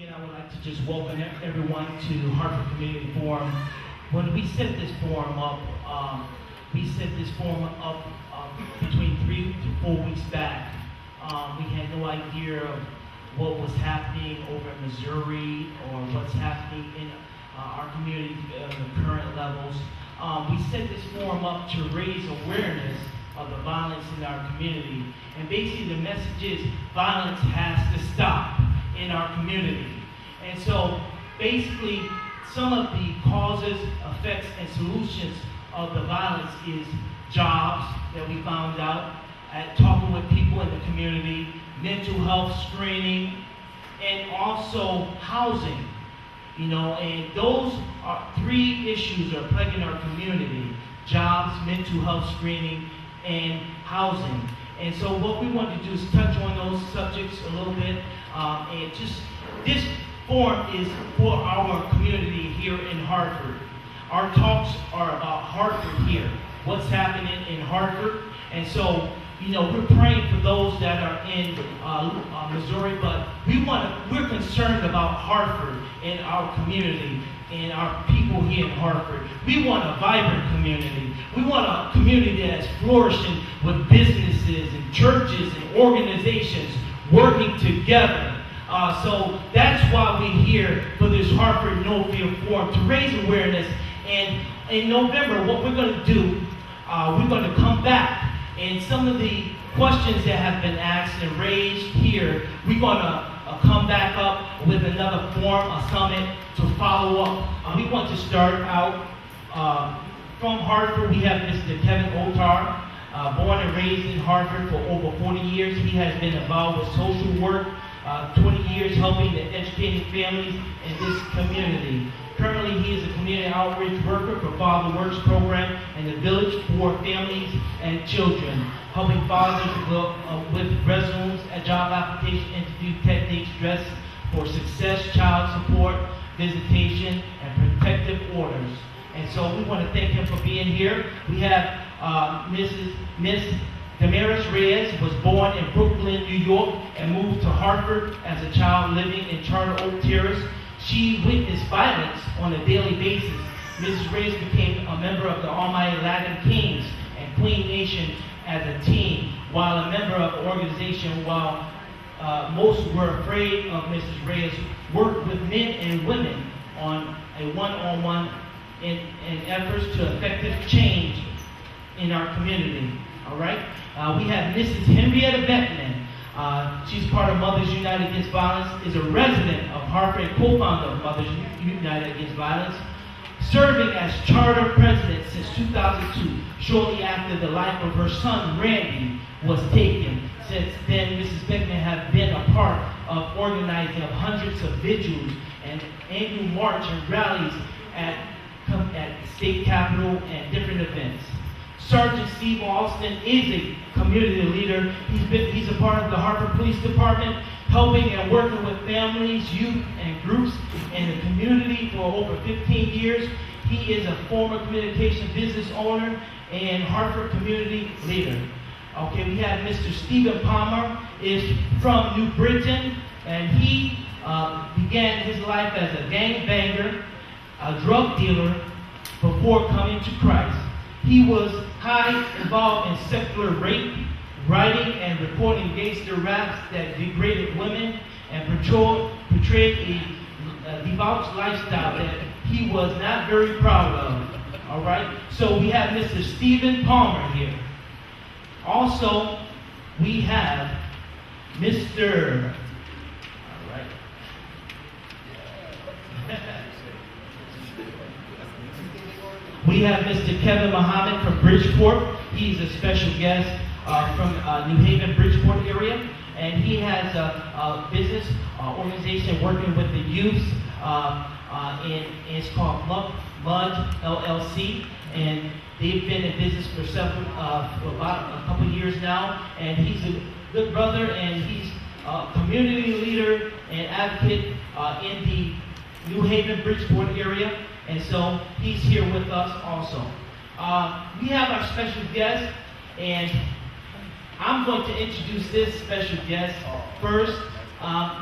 Again, I would like to just welcome everyone to Hartford Community Forum. When we set this forum up, between 3 to 4 weeks back. We had no idea of what was happening over in Missouri or what's happening in our community at the current levels. We set this forum up to raise awareness of the violence in our community. And basically the message is violence has to stop in our community. And so basically some of the causes, effects, and solutions of the violence is jobs that we found out at talking with people in the community, mental health screening, and also housing. And those are three issues that are plaguing our community: jobs, mental health screening, and housing. And so what we want to do is touch on those subjects a little bit. And just this forum is for our community here in Hartford. Our talks are about Hartford here, what's happening in Hartford. And so, we're praying for those that are in Missouri, but we're concerned about Hartford and our community and our people here in Hartford. We want a vibrant community. We want a community that's flourishing with businesses and churches and organizations working together. So that's why we're here for this Hartford No Fear Forum, to raise awareness. And in November, what we're going to do, we're going to come back, and some of the questions that have been asked and raised here, we're going to come back up with another forum, a summit, to follow up. We want to start out from Hartford. We have Mr. Kevin Otar, born and raised in Hartford for over 40 years. He has been involved with social work, 20 years helping and educating families in this community. Currently, he is a community outreach worker for Father Works program in the village for families and children, helping fathers with resumes, job application interview techniques, dress for success, child support, visitation, and protective orders. And so we want to thank him for being here. We have Miss Damaris Reyes was born in Brooklyn, New York, and moved to Hartford as a child, living in Charter Oak Terrace. She witnessed violence on a daily basis. Mrs. Reyes became a member of the Almighty Latin Kings and Queen Nation as a teen, while a member of the organization. While most were afraid of Mrs. Reyes, worked with men and women on a one-on-one in efforts to effective change in our community. All right. We have Mrs. Henrietta Beckman. She's part of Mothers United Against Violence, is a resident of Hartford and co-founder of Mothers United Against Violence, serving as charter president since 2002, shortly after the life of her son, Randy, was taken. Since then, Mrs. Beckman has been a part of organizing of hundreds of vigils and annual march and rallies at the state capitol and different events. Sergeant Steve Alston is a community leader. He's a part of the Hartford Police Department, helping and working with families, youth, and groups in the community for over 15 years. He is a former communication business owner and Hartford community leader. Okay, we have Mr. Stephen Palmer, is from New Britain, and he began his life as a gangbanger, a drug dealer, before coming to Christ. He was involved in secular rape, writing and recording gangster raps that degraded women and portrayed a debauched lifestyle that he was not very proud of. All right? So we have Mr. Stephen Palmer here. Also, we have Mr. All right. We have Mr. Kevin Muhammad from Bridgeport. He's a special guest from New Haven, Bridgeport area. And he has a business organization working with the youth. And it's called Mud LLC. And they've been in business for about a couple years now. And he's a good brother, and he's a community leader and advocate in the New Haven, Bridgeport area. And so he's here with us also. We have our special guest, and I'm going to introduce this special guest first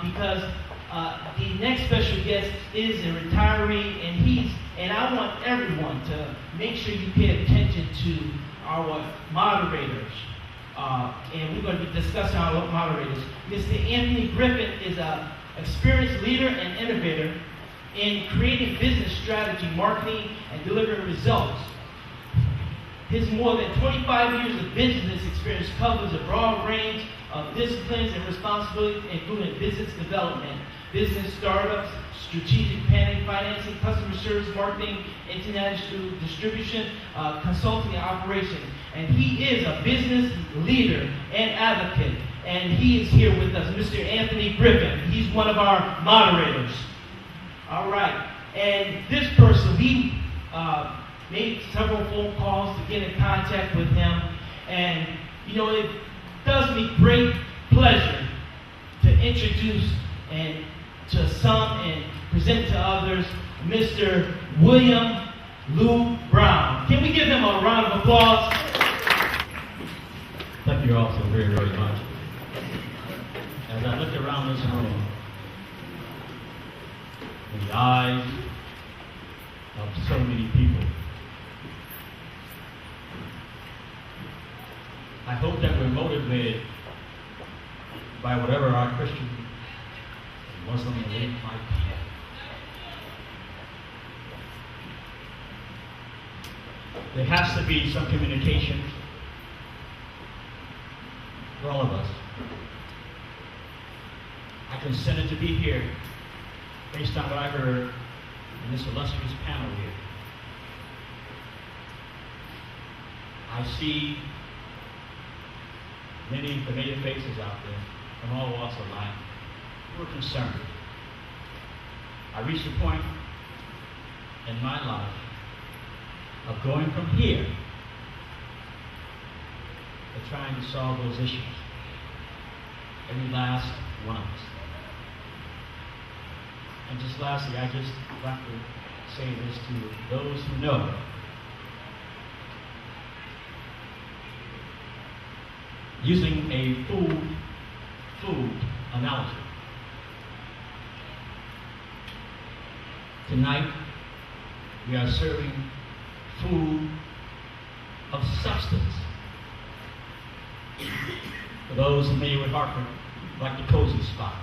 because The next special guest is a retiree, and I want everyone to make sure you pay attention to our moderators. And we're going to be discussing our moderators. Mr. Anthony Griffin is an experienced leader and innovator in creating business strategy, marketing, and delivering results. His more than 25 years of business experience covers a broad range of disciplines and responsibilities, including business development, business startups, strategic planning, financing, customer service, marketing, international distribution, consulting, and operations. And he is a business leader and advocate. And he is here with us, Mr. Anthony Griffin. He's one of our moderators. All right. And this person, we made several phone calls to get in contact with him. And, you know, it does me great pleasure to introduce and to some and present to others Mr. William Lou Brown. Can we give him a round of applause? Thank you all so very, very much. As I look around this room, in the eyes of so many people, I hope that we're motivated by whatever our Christian and Muslim belief might be. There has to be some communication for all of us. I consented to be here based on what I heard in this illustrious panel here. I see many familiar faces out there from all walks of life who are concerned. I reached a point in my life of going from here to trying to solve those issues. Every last one of us. And just lastly, I just want to say this to those who know. Using a food analogy. Tonight, we are serving food of substance. For those familiar with Hartford, like the cozy spot.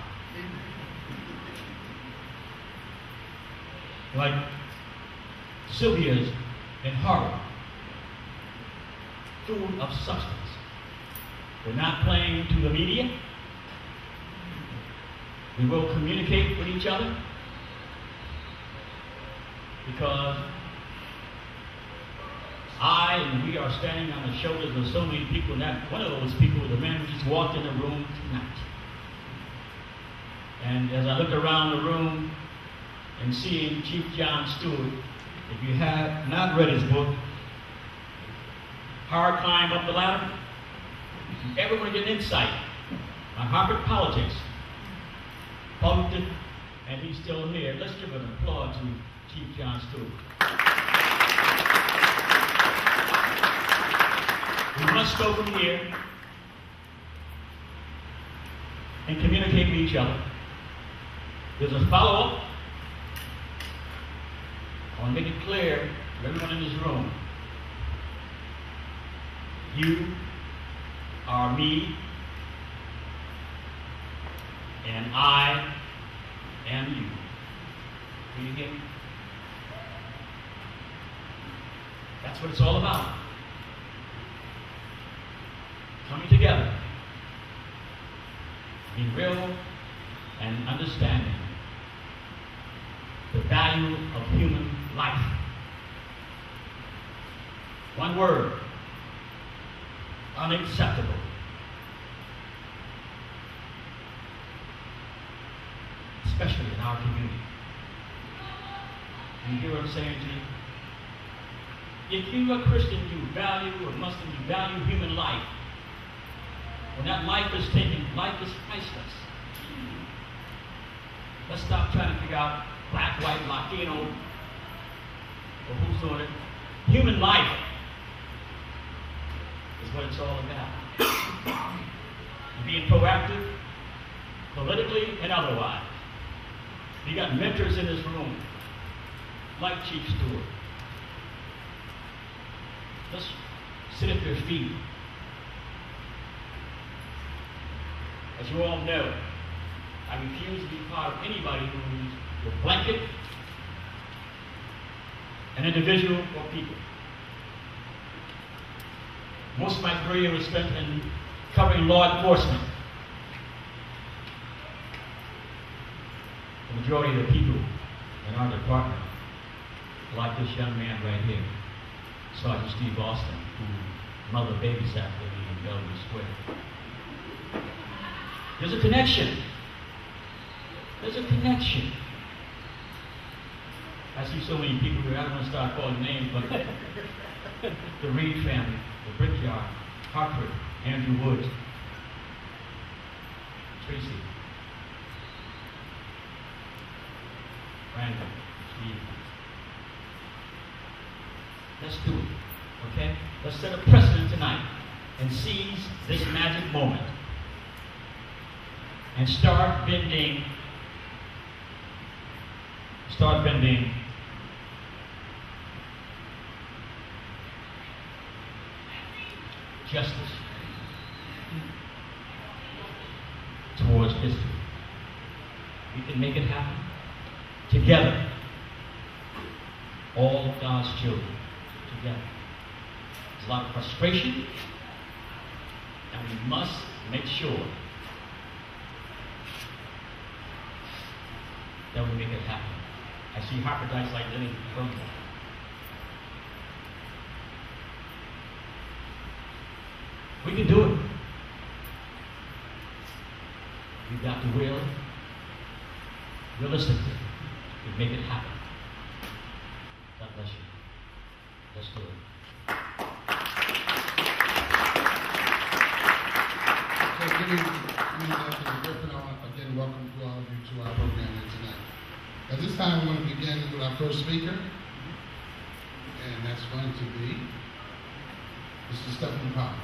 Like Sylvia's in Hartford. Food of substance. We're not playing to the media. We will communicate with each other because I and we are standing on the shoulders of so many people, and that one of those people was the man who just walked in the room tonight. And as I look around the room and seeing Chief John Stewart, if you have not read his book, Hard Climb Up the Ladder, if you ever want to get an insight on Hartford politics, and he's still here, let's give an applause to Chief John Stewart. We must go from here and communicate with each other. There's a follow-up. I want to make it clear to everyone in this room. You are me, and I am you. Do you hear me? That's what it's all about. Coming together, being real and understanding the value of human life. One word, unacceptable. Especially in our community. You hear what I'm saying to you? If you are a Christian, you value, or Muslim, you value human life. When that life is taken, life is priceless. Let's stop trying to figure out black, white, Latino, or who's doing it. Human life is what it's all about. Being proactive, politically and otherwise. You got mentors in this room, like Chief Stewart. Let's sit at their feet. As you all know, I refuse to be part of anybody who's a blanket, an individual, or people. Most of my career was spent in covering law enforcement. The majority of the people in our department, like this young man right here, Sergeant Steve Austin, who mother babysat for me in Bellevue Square. There's a connection. There's a connection. I see so many people here, I don't want to start calling names, but the Reed family, the Brickyard, Hartford, Andrew Woods, Tracy, Brandon, Steve. Let's do it, okay? Let's set a precedent tonight and seize this magic moment and start bending justice towards history. We can make it happen together. All of God's children together. There's a lot of frustration, and we must make sure that we make it happen. I see Hartfordites like Lenny Brumble. We can do it. We've got the will. Realistically, we can make it happen. God bless you. Let's do it. So good evening, Dr. Griffin. I want to again welcome all of you to our program here tonight. At this time, we want to begin with our first speaker, and that's going to be Mr. Stephen Powell.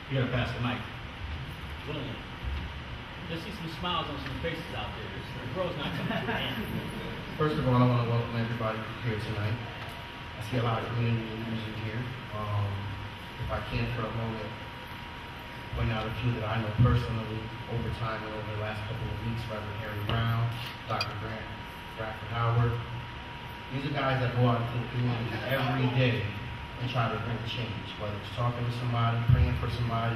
You gotta pass the mic. William. Let's see some smiles on some faces out there. The world's not coming to an end. First of all, I want to welcome everybody here tonight. I see a lot of community leaders in here. If I can for a moment, point out a few that I know personally over time and over the last couple of weeks, Reverend Harry Brown, Dr. Bradford Howard. These are guys that go out into the community every day and try to bring change, whether it's talking to somebody, praying for somebody,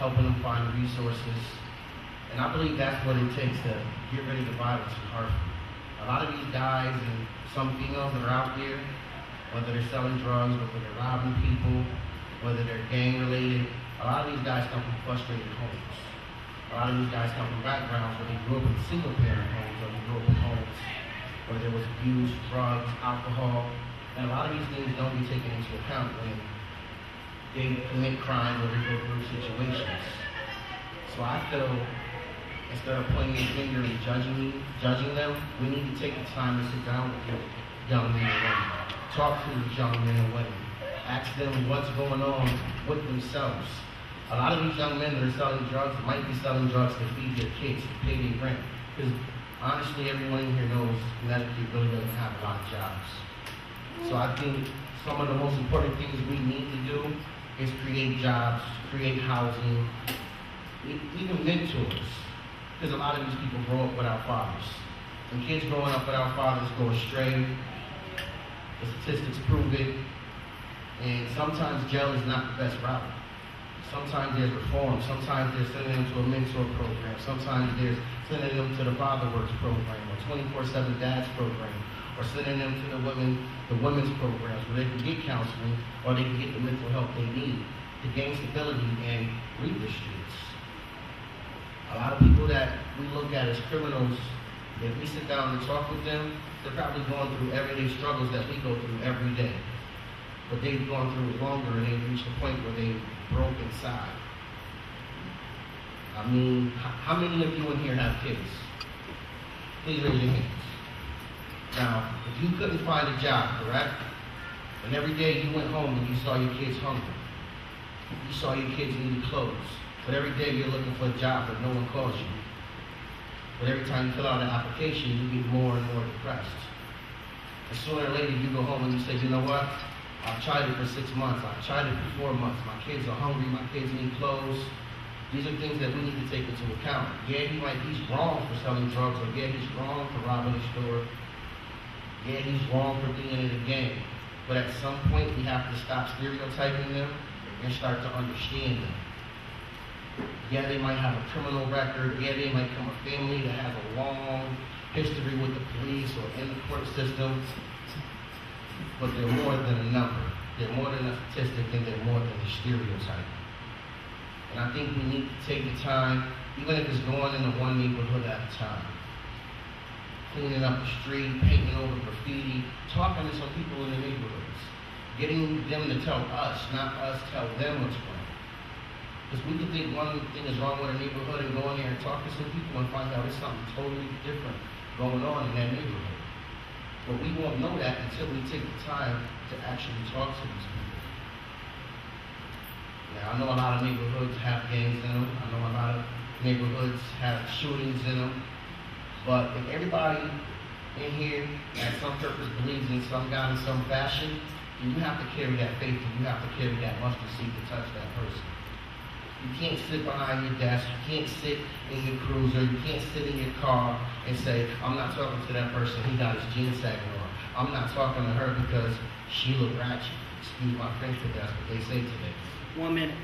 helping them find resources. And I believe that's what it takes to get rid of the violence in Hartford. A lot of these guys and some females that are out there, whether they're selling drugs, whether they're robbing people, whether they're gang related, a lot of these guys come from frustrated homes. A lot of these guys come from backgrounds where they grew up in single parent homes, or they grew up in homes where there was abuse, drugs, alcohol. And a lot of these things don't be taken into account when they commit crimes or they go through situations. So I feel instead of pointing a finger and judging them, we need to take the time to sit down with these young men and women. Talk to these young men and women. Ask them what's going on with themselves. A lot of these young men that are selling drugs might be selling drugs to feed their kids, to pay their rent. Because honestly, everyone in here knows Connecticut really doesn't have a lot of jobs. So I think some of the most important things we need to do is create jobs, create housing, even mentors. Because a lot of these people grow up without fathers. And kids growing up without fathers go astray. The statistics prove it. And sometimes jail is not the best route. Sometimes there's reform. Sometimes there's sending them to a mentor program. Sometimes there's sending them to the Father Works program or 24/7 Dads program, or sending them to the women's programs where they can get counseling or they can get the mental help they need to gain stability and leave the streets. A lot of people that we look at as criminals, if we sit down and talk with them, they're probably going through everyday struggles that we go through every day. But they've gone through it longer and they've reached a point where they broke inside. I mean, how many of you in here have kids? Please raise your hands. Now, if you couldn't find a job, correct? And every day you went home and you saw your kids hungry. You saw your kids needing clothes. But every day you're looking for a job, but no one calls you. But every time you fill out an application, you get more and more depressed. And sooner or later, you go home and you say, you know what? I've tried it for 6 months. I've tried it for 4 months. My kids are hungry. My kids need clothes. These are things that we need to take into account. Yeah, he's wrong for selling drugs, or yeah, he's wrong for robbing a store. Yeah, he's wrong for being in a gang. But at some point, we have to stop stereotyping them and start to understand them. Yeah, they might have a criminal record. Yeah, they might come from a family that has a long history with the police or in the court system. But they're more than a number. They're more than a statistic, and they're more than a stereotype. And I think we need to take the time, even if it's going into one neighborhood at a time. Cleaning up the street, painting over graffiti, talking to some people in the neighborhoods. Getting them to tell us, not us tell them what's wrong. Because we can think one thing is wrong with a neighborhood and go in there and talk to some people and find out there's something totally different going on in that neighborhood. But we won't know that until we take the time to actually talk to these people. Now, I know a lot of neighborhoods have gangs in them. I know a lot of neighborhoods have shootings in them. But if everybody in here at some purpose believes in some God in some fashion, then you have to carry that faith and you have to carry that mustard seed to touch that person. You can't sit behind your desk, you can't sit in your cruiser, you can't sit in your car and say, I'm not talking to that person, he got his jeans sagging on. I'm not talking to her because she looked ratchet. Excuse my French, but that's what they say today. 1 minute.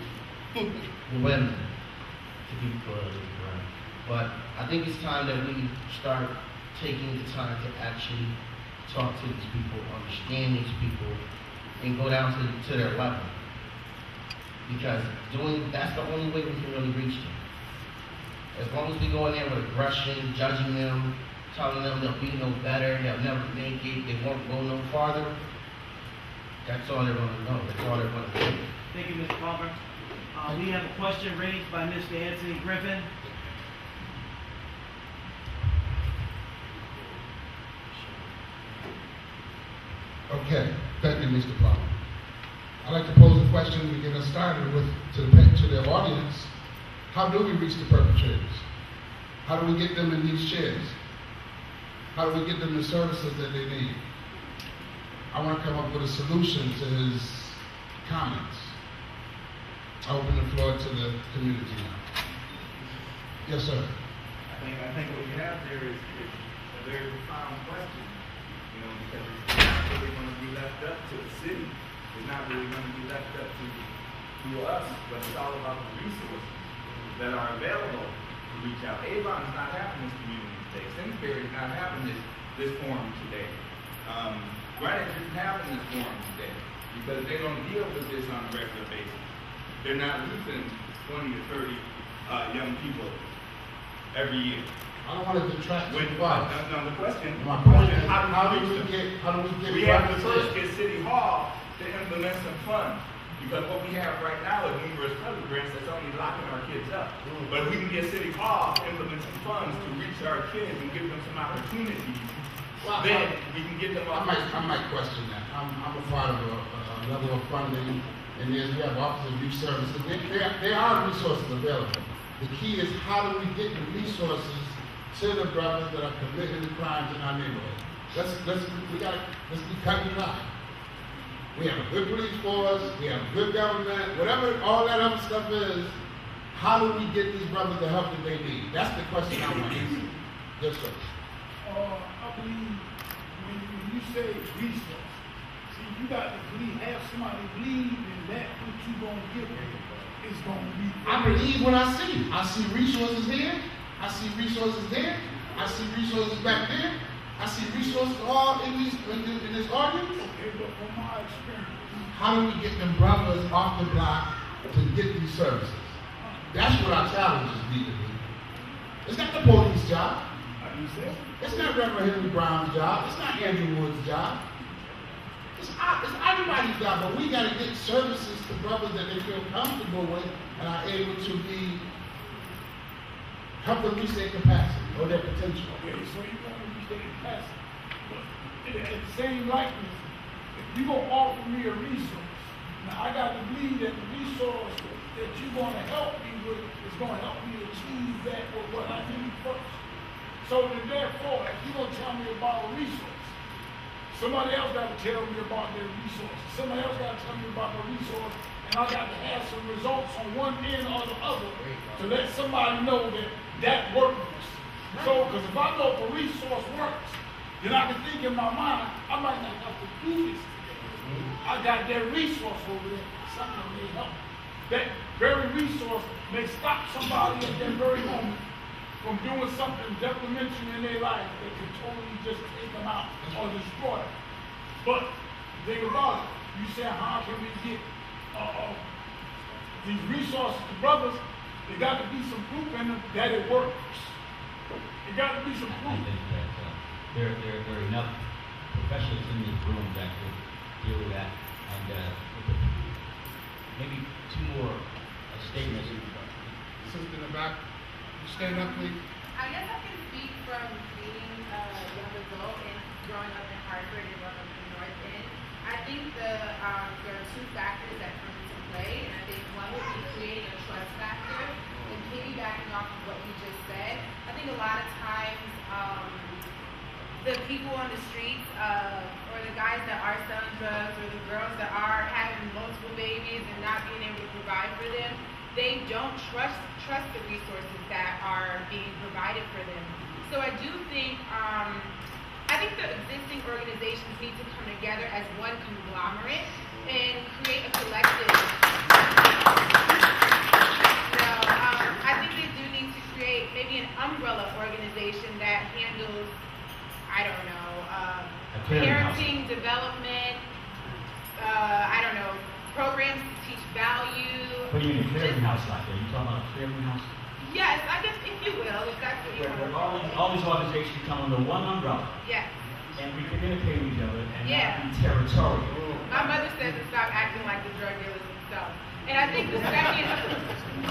Women, to be politically correct. But I think it's time that we start taking the time to actually talk to these people, understand these people, and go down to their level. Because that's the only way we can really reach them. As long as we go in there with aggression, judging them, telling them they'll be no better, they'll never make it, they won't go no farther, that's all they're going to know. That's all they're going to do. Thank you, Mr. Palmer. We have a question raised by Mr. Anthony Griffin. Okay, thank you, Mr. Palmer. I'd like to pose a question to get us started with to the audience. How do we reach the perpetrators? How do we get them in these chairs? How do we get them the services that they need? I want to come up with a solution to his comments. I open the floor to the community now. Yes, sir. I think what you have there is a very profound question, because it's not really going to be left up to the city. It's not really going to be left up to us, but it's all about the resources that are available to reach out. Avon is not having this community today. Simsbury is not having this forum today. Greenwich isn't having this forum today because they don't deal with this on a regular basis. They're not losing 20 to 30 young people every year. I don't want to detract When, too far. no, the question, My point is, how do we get we have to first get City Hall to implement some funds. Because what we have right now is numerous federal grants that's only locking our kids up. But if we can get City Hall to implement some funds to reach our kids and give them some opportunities, then we can get them off. I might question that. I'm a part of a level of funding, and we have Office of Youth Services. There are resources available. The key is how do we get the resources to the brothers that are committing the crimes in our neighborhood. Let's be cut and dry. We have a good police force, we have good government, whatever all that other stuff is, how do we get these brothers the help that they need? That's the question I want to answer. Yes, sir. I believe when you say resource, see, you got to have somebody believe in that what you gonna give them is gonna be. I believe what I see. I see resources here. I see resources there. I see resources back there. I see resources all in this audience. Okay, but from my experience, how do we get them brothers off the block to get these services? That's what our challenges need to be. It's not the police job. It's not Reverend Henry Brown's job. It's not Andrew Wood's job. It's everybody's job, but we got to get services to brothers that they feel comfortable with and are able to help them reach their capacity or their potential. okay, so you want to reach their capacity. But at the same likeness, if you gonna offer me a resource, now I got to believe that the resource that you're gonna help me with is gonna help me achieve that with what I need first. So then therefore, if you're gonna tell me about a resource, somebody else gotta tell me about their resource. Somebody else gotta tell me about the resource, and I got to have some results on one end or the other to let somebody know that that works. So, because if I know if a resource works, then I can think in my mind, I might not have to do this today. I got that resource over there, something may help. That very resource may stop somebody at that very moment from doing something detrimental in their life that can totally just take them out or destroy them. But think about it. You say, how can we get these resources to brothers? There got to be some proof in them that it works. There got to be some I proof. think that there are enough professionals in this room that could deal with that. And maybe two more statements. Sister in the back, you stand up, please. I guess I can speak from being a young adult and growing up in Hartford and growing up in the North End. I think there are two factors that come into play, and I think one would be creating a trust factor. And piggybacking off of what you just said, I think a lot of times the people on the streets, or the guys that are selling drugs, or the girls that are having multiple babies and not being able to provide for them, they don't trust the resources that are being provided for them. So I do think, I think the existing organizations need to come together as one conglomerate and create a collective. I think they do need to create maybe an umbrella organization that handles, I don't know, parenting, development, I don't know, programs to teach value. What do you mean, a clearinghouse like that? You talking about a clearinghouse? Yes, I guess if you will, if that's what you Where want. all these organizations come under one umbrella, Yes. and we communicate with each other and Yeah. not be territorial. My mother says to stop acting like the drug dealers themselves. And I think the second,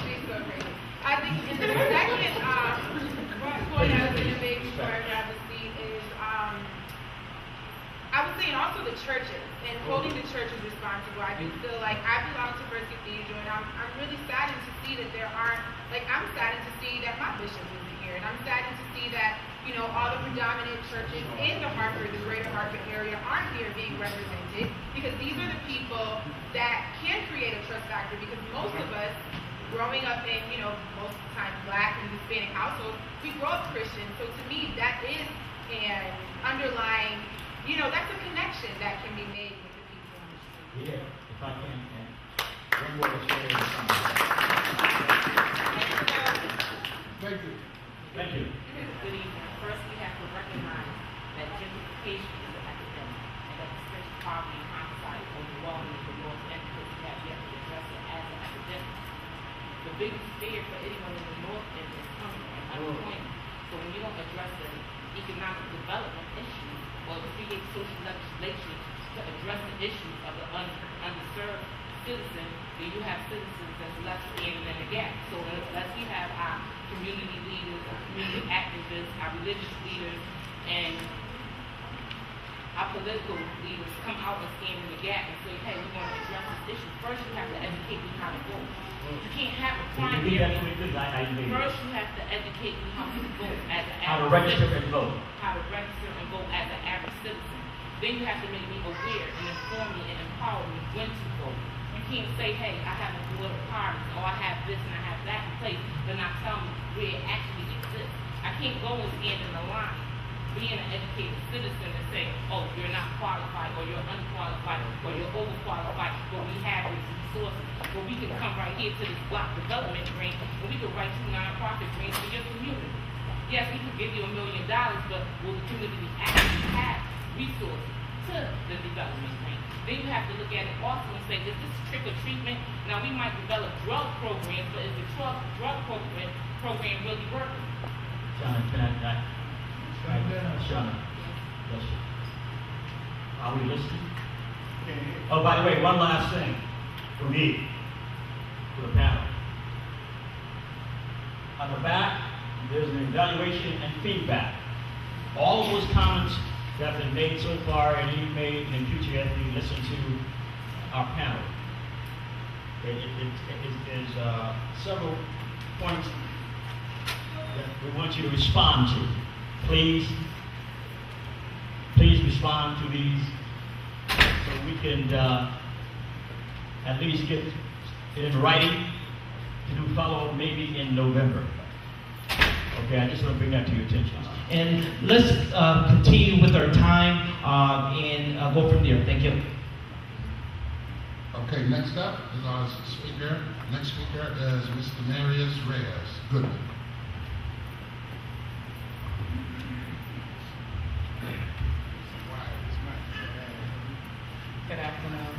she's so crazy. I think the second point I was going to make before I grab the seat is, I was saying also the churches and holding the churches responsible. I do feel like I belong to First Cathedral, and I'm really saddened to see that there aren't, like, I'm saddened to see that my bishop isn't here, and I'm saddened to see that, you know, all the predominant churches in the Hartford, the greater Hartford area aren't here being represented, because these are the people that can create a trust factor, because most of us, growing up in, you know, most of the time Black and Hispanic households, we grow up Christian, so to me, that is an underlying, you know, that's a connection that can be made with the people on the street. Yeah, if I can, and one more to share with somebody. Thank you. Thank you. Good evening. First, we have to recognize that gentrification is an epidemic, and that the stretch of poverty and homicide overwhelming the North End because we have yet to address it as an epidemic. The biggest fear for anyone in the North End is hunger and unemployment. So when you don't address the economic development issue or create social legislation to address the issues of the underserved citizen, then you have citizens that's left standing in the gap. So unless we have our community leaders, our community activists, our religious leaders, and our political leaders come out and stand in the gap and say, hey, we want to address this issue. First, you have to educate me how to vote. You can't have a primary. First, you have to educate me how to vote as an average How to register citizen. and vote. How to register and vote as an average citizen. Then you have to make me aware and inform me and empower me when to vote. You can't say, hey, I have a political party, or I have this and I have that in place, but not tell me where it actually exists. I can't go and stand in the line, being an educated citizen and say, oh, you're not qualified, or you're unqualified, or you're overqualified, but we have these resources. But we can come right here to this block development grant, and we can write you nonprofit grants for your community. Yes, we can give you $1 million, but will the community actually have resources to the development grant? Then you have to look at it also and say, is this trick or treatment? Now, we might develop drug programs, but is the drug program really working? Shauna, can I Shauna, yes, sir. Are we listening? Oh, by the way, one last thing for me, for the panel. On the back, there's an evaluation and feedback. All of those comments that have been made so far and you made in future as we listen to our panel. There's several points that we want you to respond to. Please respond to these so we can at least get it in writing to do follow-up maybe in November. Okay, I just want to bring that to your attention. And let's continue with our time and go from there. Thank you. Okay, next up is our speaker. Next speaker is Mr. Marius Reyes Goodman. Good afternoon.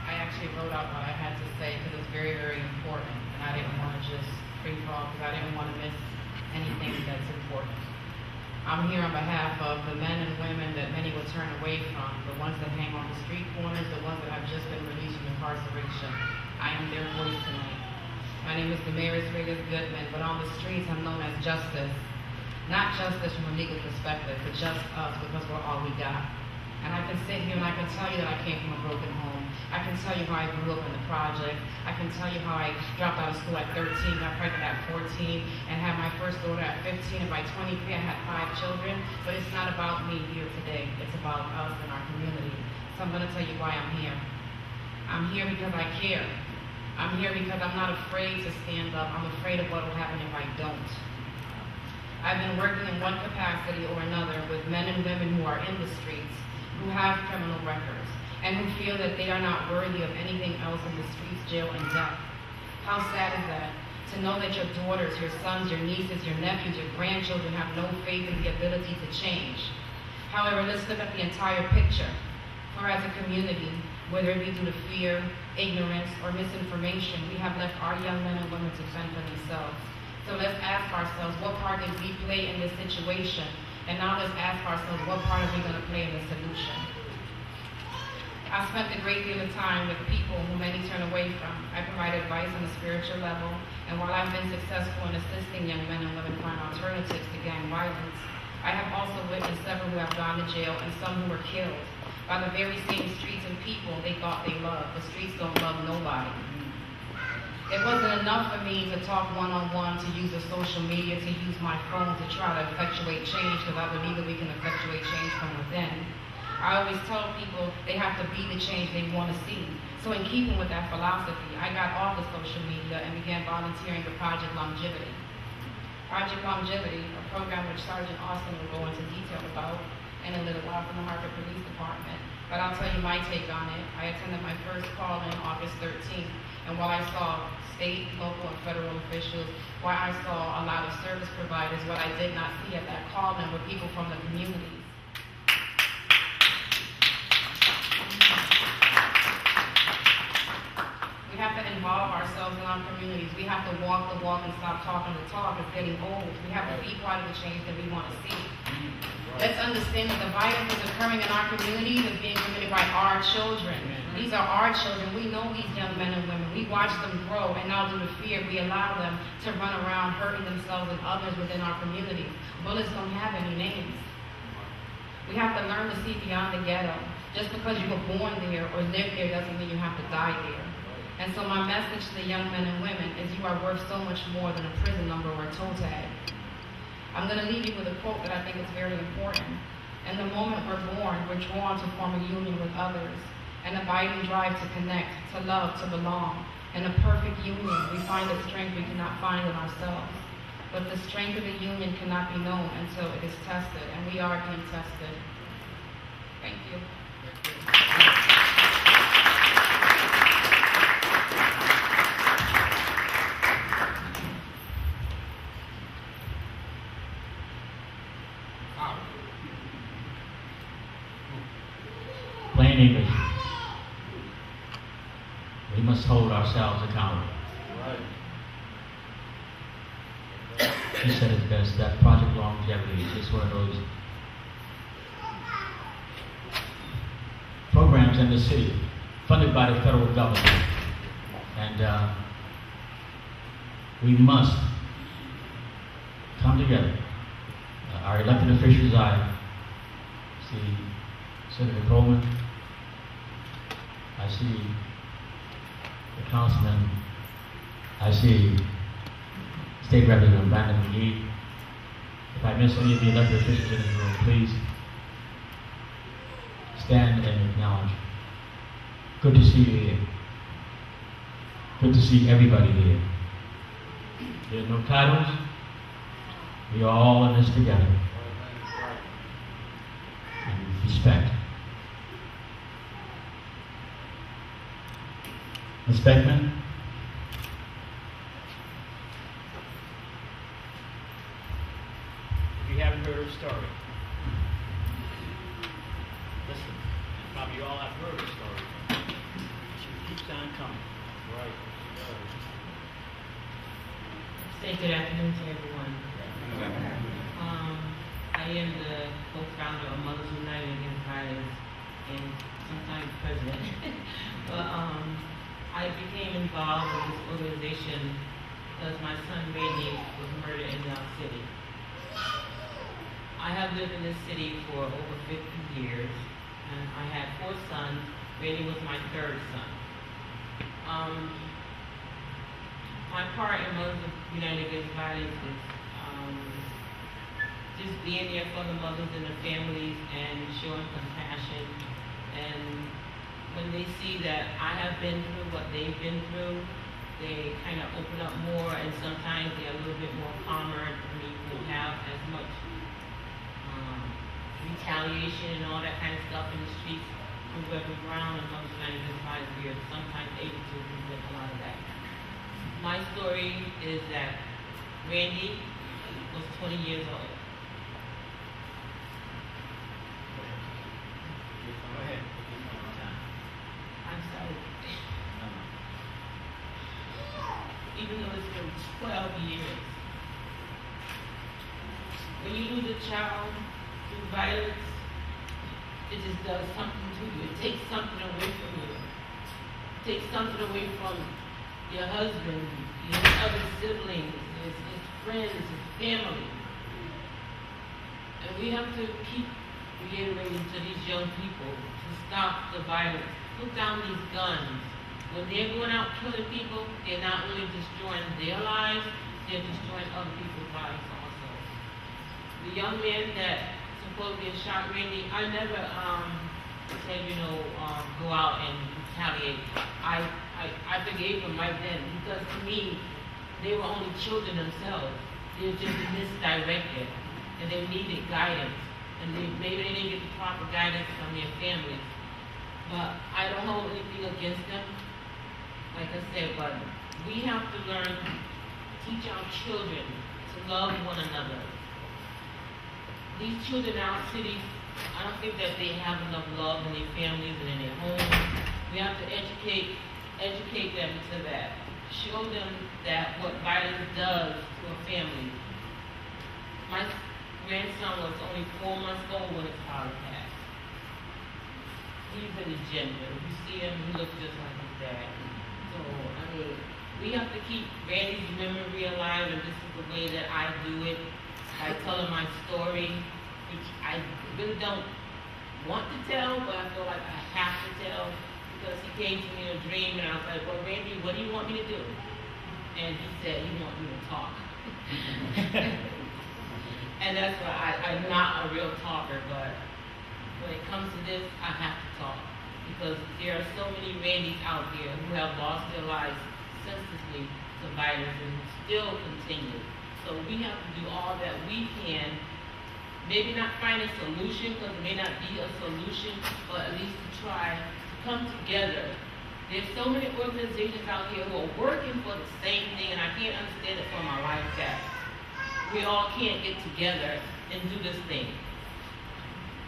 I actually wrote out what I had to say because it's very, very important, and I didn't want to just free fall because I didn't want to miss anything that's important. I'm here on behalf of the men and women that many would turn away from, the ones that hang on the street corners, the ones that have just been released from incarceration. I am their voice tonight. My name is Damaris Reyes Goodman, but on the streets I'm known as Justice. Not justice from a legal perspective, but just us because we're all we got. And I can sit here and I can tell you that I came from a broken home. I can tell you how I grew up in the project. I can tell you how I dropped out of school at 13, got pregnant at 14, and had my first daughter at 15, and by 23 I had 5 children. But it's not about me here today. It's about us and our community. So I'm going to tell you why I'm here. I'm here because I care. I'm here because I'm not afraid to stand up. I'm afraid of what will happen if I don't. I've been working in one capacity or another with men and women who are in the streets, who have criminal records, and who feel that they are not worthy of anything else in the streets, jail, and death. How sad is that? To know that your daughters, your sons, your nieces, your nephews, your grandchildren have no faith in the ability to change. However, let's look at the entire picture. For as a community, whether it be due to fear, ignorance, or misinformation, we have left our young men and women to fend for themselves. So let's ask ourselves, what part did we play in this situation? And now let's ask ourselves, what part are we going to play in the solution? I spent a great deal of time with people who many turn away from. I provide advice on a spiritual level, and while I've been successful in assisting young men and women find alternatives to gang violence, I have also witnessed several who have gone to jail and some who were killed by the very same streets and people they thought they loved. The streets don't love nobody. It wasn't enough for me to talk one-on-one, to use the social media, to use my phone to try to effectuate change, because I believe that we can effectuate change from within. I always tell people they have to be the change they want to see. So in keeping with that philosophy, I got off the social media and began volunteering with Project Longevity. Project Longevity, a program which Sergeant Austin will go into detail about in a little while from the Hartford Police Department. But I'll tell you my take on it. I attended my first call in August 13th, and while I saw state, local, and federal officials, while I saw a lot of service providers, what I did not see at that call-in were people from the communities. We have to involve ourselves in our communities. We have to walk the walk and stop talking the talk. It's getting old. We have to be part of the change that we want to see. Let's understand that the violence that's occurring in our communities is being committed by our children. These are our children. We know these young men and women. We watch them grow, and now due to fear, we allow them to run around hurting themselves and others within our community. Bullets don't have any names. We have to learn to see beyond the ghetto. Just because you were born there or lived there doesn't mean you have to die there. And so my message to the young men and women is you are worth so much more than a prison number or a toe tag. I'm going to leave you with a quote that I think is very important. In the moment we're born, we're drawn to form a union with others, an abiding drive to connect, to love, to belong. In a perfect union, we find a strength we cannot find in ourselves. But the strength of the union cannot be known until it is tested, and we are being tested. Thank you. Plain English. We must hold ourselves accountable. He said it best, that Project Longevity is just one of those programs in the city funded by the federal government. And we must come together. Our elected officials, I see Senator Coleman, I see the councilman, I see State Representative Brandon McGee. If I miss any of the elected officials in this room, please stand and acknowledge. Good to see you here. Good to see everybody here. There's no titles. We are all in this together. And respect. Ms. Beckman? If you haven't heard her story, listen, probably you all have heard her story. She keeps on coming. Right. Say good afternoon to everyone. I am the co-founder of Mothers United Against Violence and sometimes president. But I became involved with this organization because my son Randy was murdered in New York City. I have lived in this city for over 50 years, and I had 4 sons. Randy was my 3rd son. My part in Mothers United Against Violence is just being there for the mothers and the families and showing compassion. And when they see that I have been through what they've been through, they kind of open up more, and sometimes they're a little bit more calmer. I mean, you don't have as much retaliation and all that kind of stuff in the streets. With Reverend Brown and Mothers United Against Violence, we are sometimes able to prevent a lot of that. My story is that Randy was 20 years old. Go ahead. I'm sorry. Even though it's been 12 years, when you lose a child through violence, it just does something to you. It takes something away from you. It takes something away from your husband, your other siblings, his friends, his family. And we have to keep reiterating to these young people to stop the violence. Put down these guns. When they're going out killing people, they're not only destroying their lives, they're destroying other people's lives also. The young man that supposedly shot Randy, I never said, go out and retaliate. I forgave him right then, because to me, they were only children themselves. They were just misdirected, and they needed guidance. And maybe they didn't get the proper guidance from their families. But I don't hold anything against them, like I said, but we have to learn to teach our children to love one another. These children in our cities, I don't think that they have enough love in their families and in their homes. We have to educate them to that. Show them that what violence does to a family. My grandson was only 4 months old when his father passed. He's a degenerate. If you see him, he looks just like his dad. So, I mean, we have to keep Randy's memory alive, and this is the way that I do it. I tell him my story, which I really don't want to tell, but I feel like I have to tell, because he came to me in a dream, and I was like, well, Randy, what do you want me to do? And he said, he wants me to talk. And that's why I'm not a real talker, but when it comes to this, I have to talk. Because there are so many Randys out here who have lost their lives senselessly to violence and still continue. So we have to do all that we can, maybe not find a solution, because it may not be a solution, but at least to try to come together. There's so many organizations out here who are working for the same thing, and I can't understand it for my life that we all can't get together and do this thing.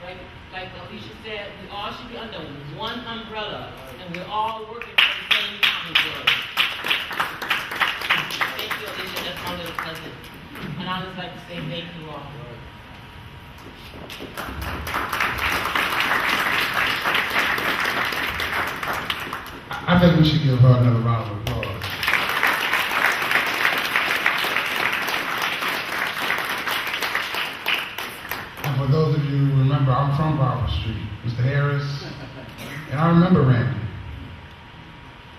Like Alicia said, we all should be under one umbrella, and we're all working for the same common good. Thank you, Alicia. That's my little cousin. And I would like to say thank you all. I think we should give her another round of applause. And for those of you who remember, I'm from Barbara Street, Mr. Harris, and I remember Randy.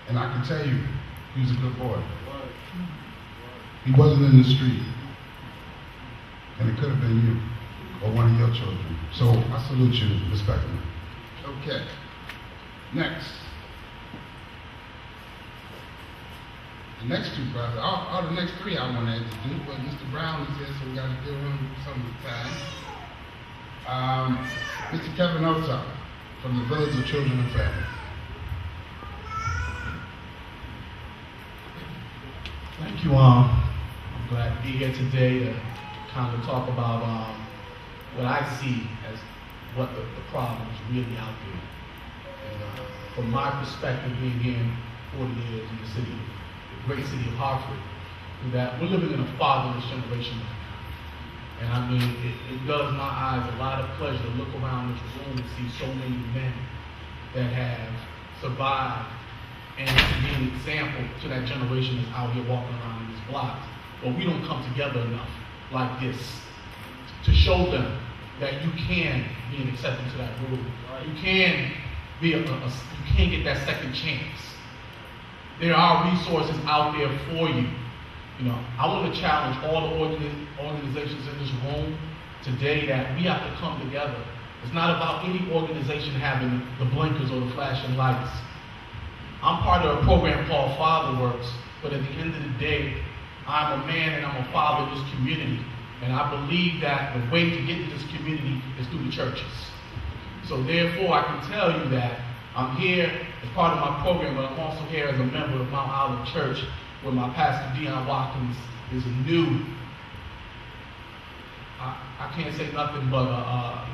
And And I can tell you, he was a good boy. He wasn't in the street. And it could have been you or one of your children. So I salute you respectfully. Okay. Next. The next two brothers, all the next three I want to introduce, but Mr. Brown is here, so we got to give him some time. Mr. Kevin Osa from the Village of Children and Families. Thank you. I'm glad to be here today to kind of talk about what I see as what the problem is really out there. And, from my perspective, being here 40 years in the city, the great city of Hartford, that we're living in a fatherless generation. And I mean, it does my eyes a lot of pleasure to look around this room and see so many men that have survived and to be an example to that generation that's out here walking around in these blocks. But we don't come together enough like this to show them that you can be an exception to that rule. You can be you can get that second chance. There are resources out there for you. You know, I want to challenge all the organizations in this room today that we have to come together. It's not about any organization having the blinkers or the flashing lights. I'm part of a program called FatherWorks, but at the end of the day, I'm a man and I'm a father in this community. And I believe that the way to get to this community is through the churches. So therefore, I can tell you that I'm here as part of my program, but I'm also here as a member of Mount Olive Church, where my pastor, Dion Watkins, is a new, I can't say nothing but a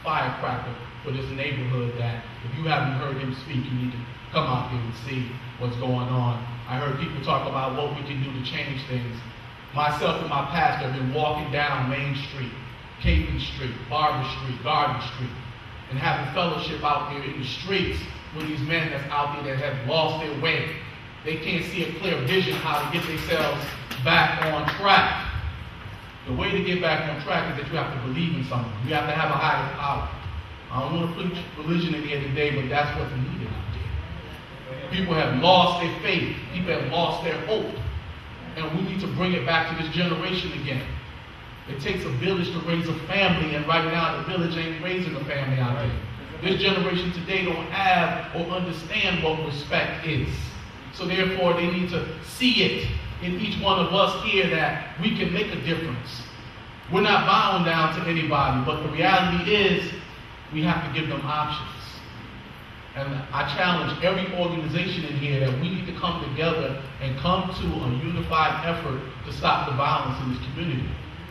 firecracker for this neighborhood that if you haven't heard him speak, you need to come out here and see what's going on. I heard people talk about what we can do to change things. Myself and my pastor have been walking down Main Street, Capon Street, Barber Street, Garden Street, and having fellowship out there in the streets with these men that's out there that have lost their way. They can't see a clear vision how to get themselves back on track. The way to get back on track is that you have to believe in something. You have to have a higher power. I don't want to preach religion in here today, but that's what's needed out there. People have lost their faith. People have lost their hope. And we need to bring it back to this generation again. It takes a village to raise a family, and right now the village ain't raising a family out there. This generation today don't have or understand what respect is. So therefore, they need to see it in each one of us here that we can make a difference. We're not bound down to anybody, but the reality is we have to give them options. And I challenge every organization in here that we need to come together and come to a unified effort to stop the violence in this community.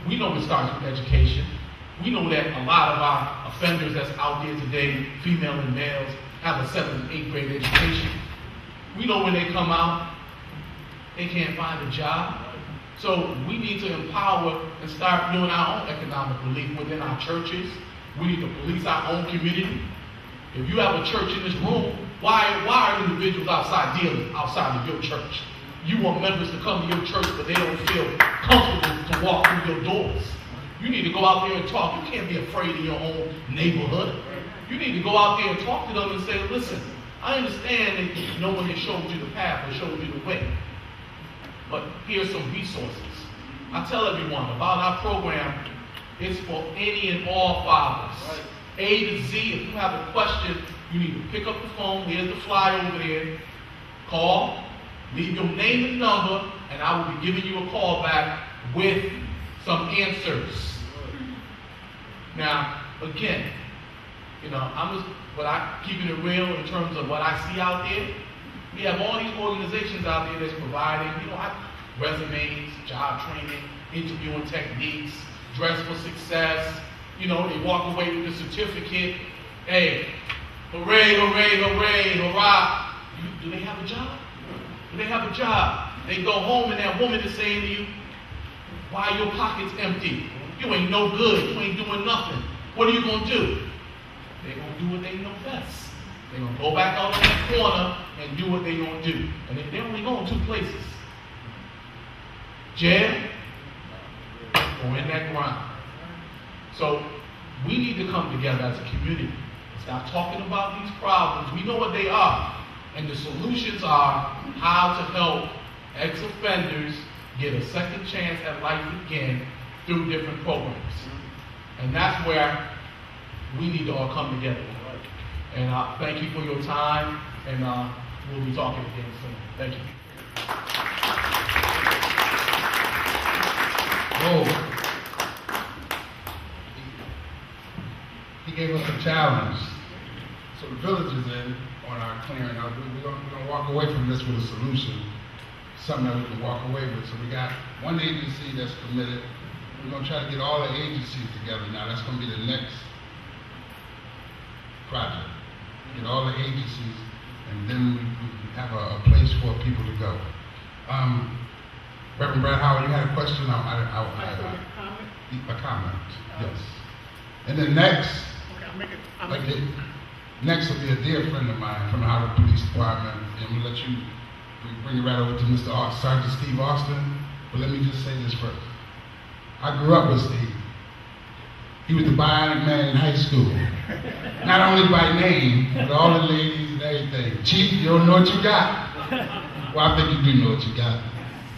We know it starts with education. We know that a lot of our offenders that's out there today, female and males, have a 7th and 8th grade education. We know when they come out, they can't find a job. So we need to empower and start doing our own economic relief within our churches. We need to police our own community. If you have a church in this room, why are individuals outside dealing outside of your church? You want members to come to your church, but they don't feel comfortable to walk through your doors. You need to go out there and talk. You can't be afraid in your own neighborhood. You need to go out there and talk to them and say, listen, I understand that no one has showed you the path or showed you the way, but here's some resources. I tell everyone about our program. It's for any and all fathers. A to Z. If you have a question, you need to pick up the phone. Here's the flyer over there. Call, leave your name and number, and I will be giving you a call back with some answers. Now, again, keeping it real in terms of what I see out there. We have all these organizations out there that's providing, resumes, job training, interviewing techniques, dress for success. They walk away with a certificate. Hey, hooray, hooray, hooray, hurrah. Do they have a job? Do they have a job? They go home and that woman is saying to you, why are your pockets empty? You ain't no good. You ain't doing nothing. What are you going to do? They're going to do what they know best. They're going to go back out in that corner and do what they're going to do. And they're only going 2 places. Jail or in that ground. So we need to come together as a community and stop talking about these problems. We know what they are. And the solutions are how to help ex-offenders get a second chance at life again through different programs. And that's where we need to all come together. And thank you for your time, and we'll be talking again soon. Thank you. Oh. He gave us a challenge. So the village is in on our clearing up. We're gonna walk away from this with a solution, something that we can walk away with. So we got one agency that's committed. We're gonna try to get all the agencies together now. That's gonna be the next project. Get all the agencies, and then we have a place for people to go. Reverend Brad Howard, you had a question? A comment, yes. And then next, next will be a dear friend of mine from the Hartford Police Department. And I'm gonna let you bring it right over to Mr. Sergeant Steve Austin. But let me just say this first. I grew up with Steve. He was the bionic man in high school. Not only by name, but all the ladies and everything. Chief, you don't know what you got. Well, I think you do know what you got.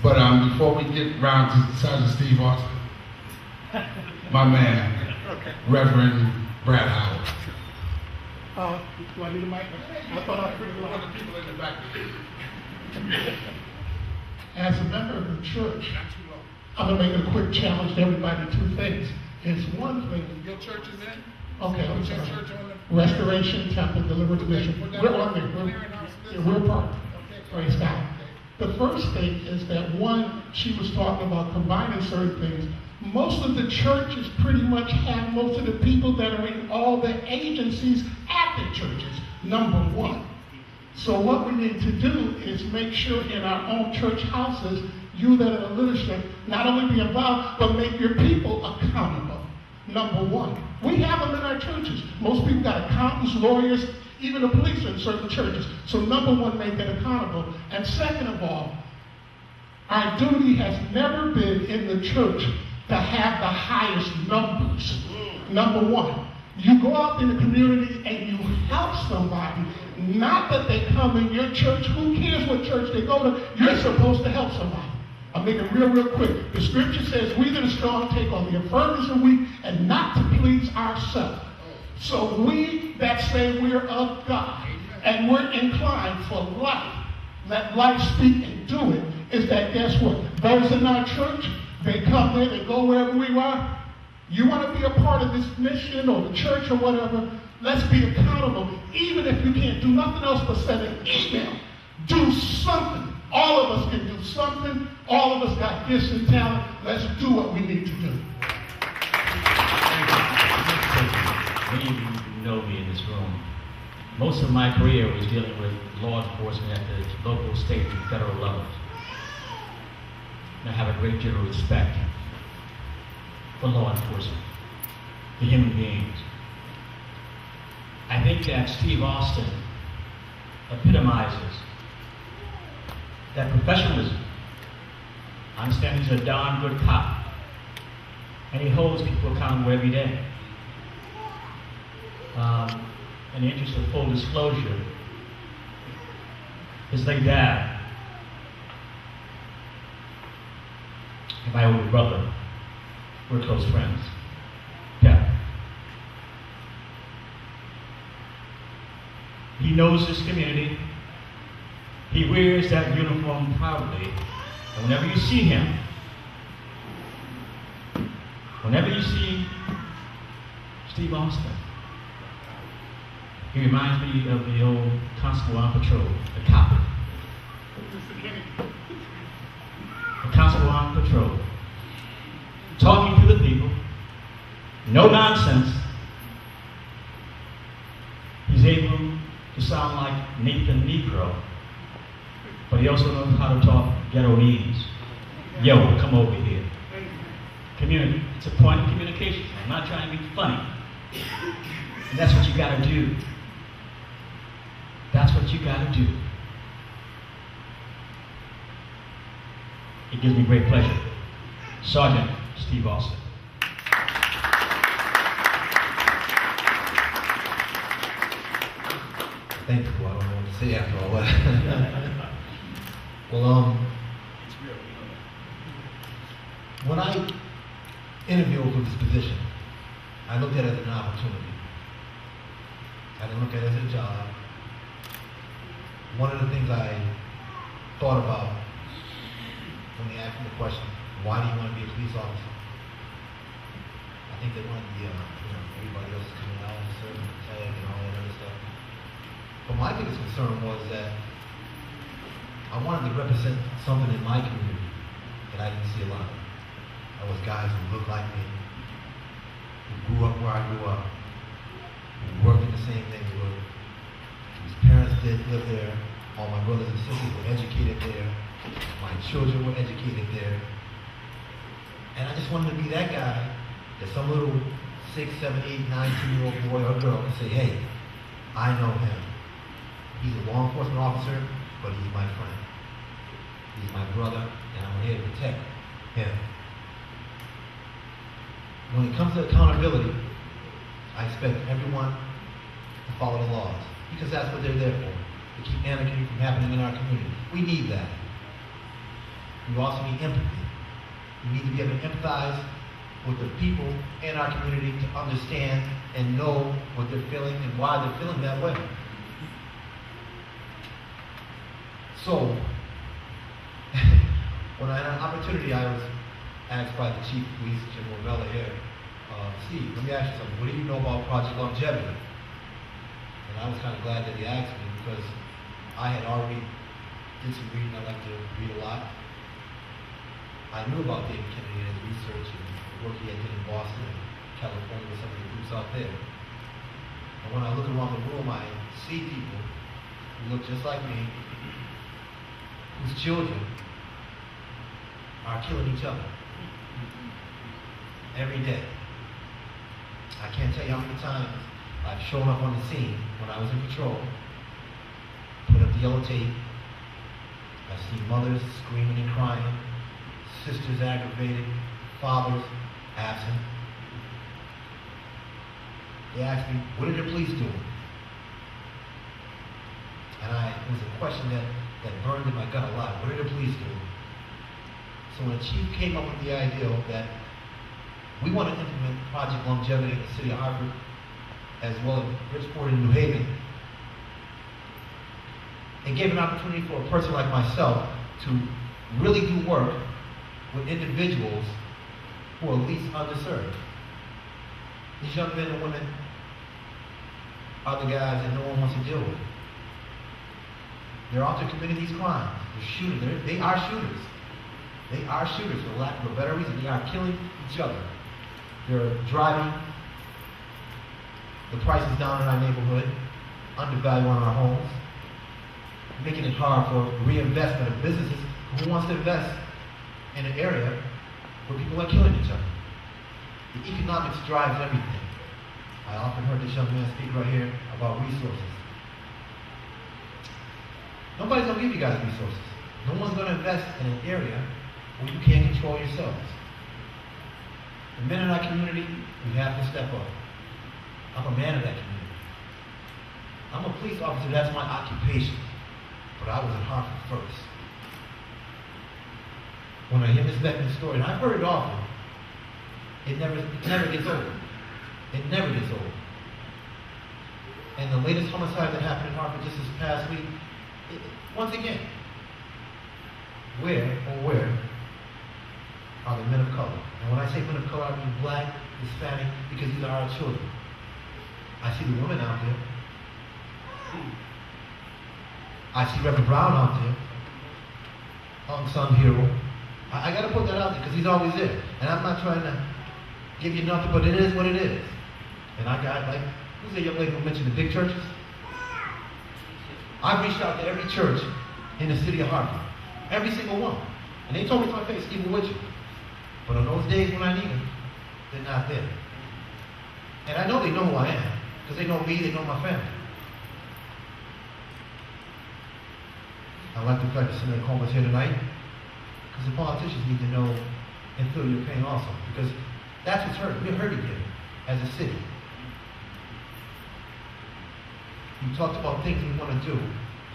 But before we get around to Sergeant Steve Austin, my man, Reverend Brad Howard. Do I need a mic? I thought I was pretty loud. The people in the back. As a member of the church, I'm going to make a quick challenge to everybody. Two things. It's one thing. Your church is in? Okay, I'm What's your sorry. church on the Restoration Temple Deliverance Mission. We're on there. We're part of it. Praise God. The first thing is that one, she was talking about combining certain things. Most of the churches pretty much have most of the people that are in all the agencies at the churches, number one. So what we need to do is make sure in our own church houses, you that are the leadership, not only be involved, but make your people accountable, number one. We have them in our churches. Most people got accountants, lawyers, even the police in certain churches. So number one, make them accountable. And second of all, our duty has never been in the church to have the highest numbers. Number one, you go out in the community and you help somebody. Not that they come in your church. Who cares what church they go to? You're supposed to help somebody. I'll make it real quick. The scripture says, we that are strong take on the infirmities of the weak and not to please ourselves. So we that say we're of God and we're inclined for life, let life speak and do it, is that guess what? Those in our church, they come there, they go wherever we are. You want to be a part of this mission or the church or whatever, let's be accountable. Even if you can't do nothing else but send an email, do something. All of us can do something. All of us got gifts and talent. Let's do what we need to do. Many of you know me in this room. Most of my career was dealing with law enforcement at the local, state, and federal levels. And I have a great deal of respect for law enforcement, for human beings. I think that Steve Austin epitomizes that professionalism. I understand he's a darn good cop, and he holds people accountable every day. In the interest of full disclosure, his late dad and my older brother were close friends. Yeah. He knows this community. He wears that uniform proudly. And whenever you see him, whenever you see Steve Austin, he reminds me of the old constable on patrol, the cop. The constable on patrol, talking to the people, no nonsense. He's able to sound like Nathan Negro, but he also knows how to talk ghettoese. Yo, come over here. Community. It's a point of communication. I'm not trying to be funny. And that's what you got to do. That's what you got to do. It gives me great pleasure. Sergeant Steve Austin. Thank you. I don't know to say after all that. Well, It's real, you know that. when I interviewed for this position, I looked at it as an opportunity. I didn't look at it as a job. One of the things I thought about when they asked me the question, why do you want to be a police officer? I think they wanted the, everybody else is coming out and serving the tag and all that other stuff. But my biggest concern was that I wanted to represent something in my community that I didn't see a lot of. There was guys who looked like me, who grew up where I grew up, who worked in the same neighborhood, whose parents did live there. All my brothers and sisters were educated there. My children were educated there. And I just wanted to be that guy that some little 6, 7, 8, 9, 10-year-old boy or girl can say, hey, I know him. He's a law enforcement officer, but he's my friend. He's my brother, and I'm here to protect him. When it comes to accountability, I expect everyone to follow the laws, because that's what they're there for, to keep anarchy from happening in our community. We need that. We also need empathy. We need to be able to empathize with the people in our community to understand and know what they're feeling and why they're feeling that way. So, when I had an opportunity, I was asked by the chief of police, General Vella here, Steve, let me ask you something. What do you know about Project Longevity? And I was kind of glad that he asked me because I had already did some reading. I like to read a lot. I knew about David Kennedy and his research and the work he had done in Boston and California with some of the groups out there. And when I look around the room, I see people who look just like me, whose children are killing each other every day. I can't tell you how many times I've shown up on the scene when I was in patrol, put up the yellow tape. I've seen mothers screaming and crying, sisters aggravated, fathers absent. They asked me, what are the police doing? And it was a question that burned in my gut a lot. What are the police doing? So when the chief came up with the idea that we want to implement Project Longevity in the city of Hartford, as well as Bridgeport and New Haven, it gave an opportunity for a person like myself to really do work with individuals who are least underserved. These young men and women are the guys that no one wants to deal with. They're out there committing these crimes. They're shooting. They are shooters. They are shooters, for lack of a better reason. They are killing each other. They're driving the prices down in our neighborhood, undervaluing our homes, making it hard for reinvestment of businesses. Who wants to invest in an area where people are killing each other? The economics drives everything. I often heard this young man speak right here about resources. Nobody's going to give you guys resources. No one's going to invest in an area where you can't control yourselves. The men in our community, we have to step up. I'm a man of that community. I'm a police officer, that's my occupation. But I was in Hartford first. When I hear Ms. Beckman's story, and I've heard it often, it never gets old. It never gets old. And the latest homicide that happened in Hartford just this past week, once again, where are the men of color? And when I say men of color, I mean black, Hispanic, because these are our children. I see the women out there. I see Reverend Brown out there, unsung hero. I got to put that out there because he's always there. And I'm not trying to give you nothing, but it is what it is. And I got, like, who's the young lady who mentioned the big churches? I've reached out to every church in the city of Hartford. Every single one. And they told me to my face, even with you. But on those days when I need them, they're not there. And I know they know who I am. Because they know me, they know my family. I like the fact that Senator Coleman's here tonight. Because the politicians need to know and feel your pain also. Because that's what's hurting. We're hurting here as a city. You talked about things we want to do.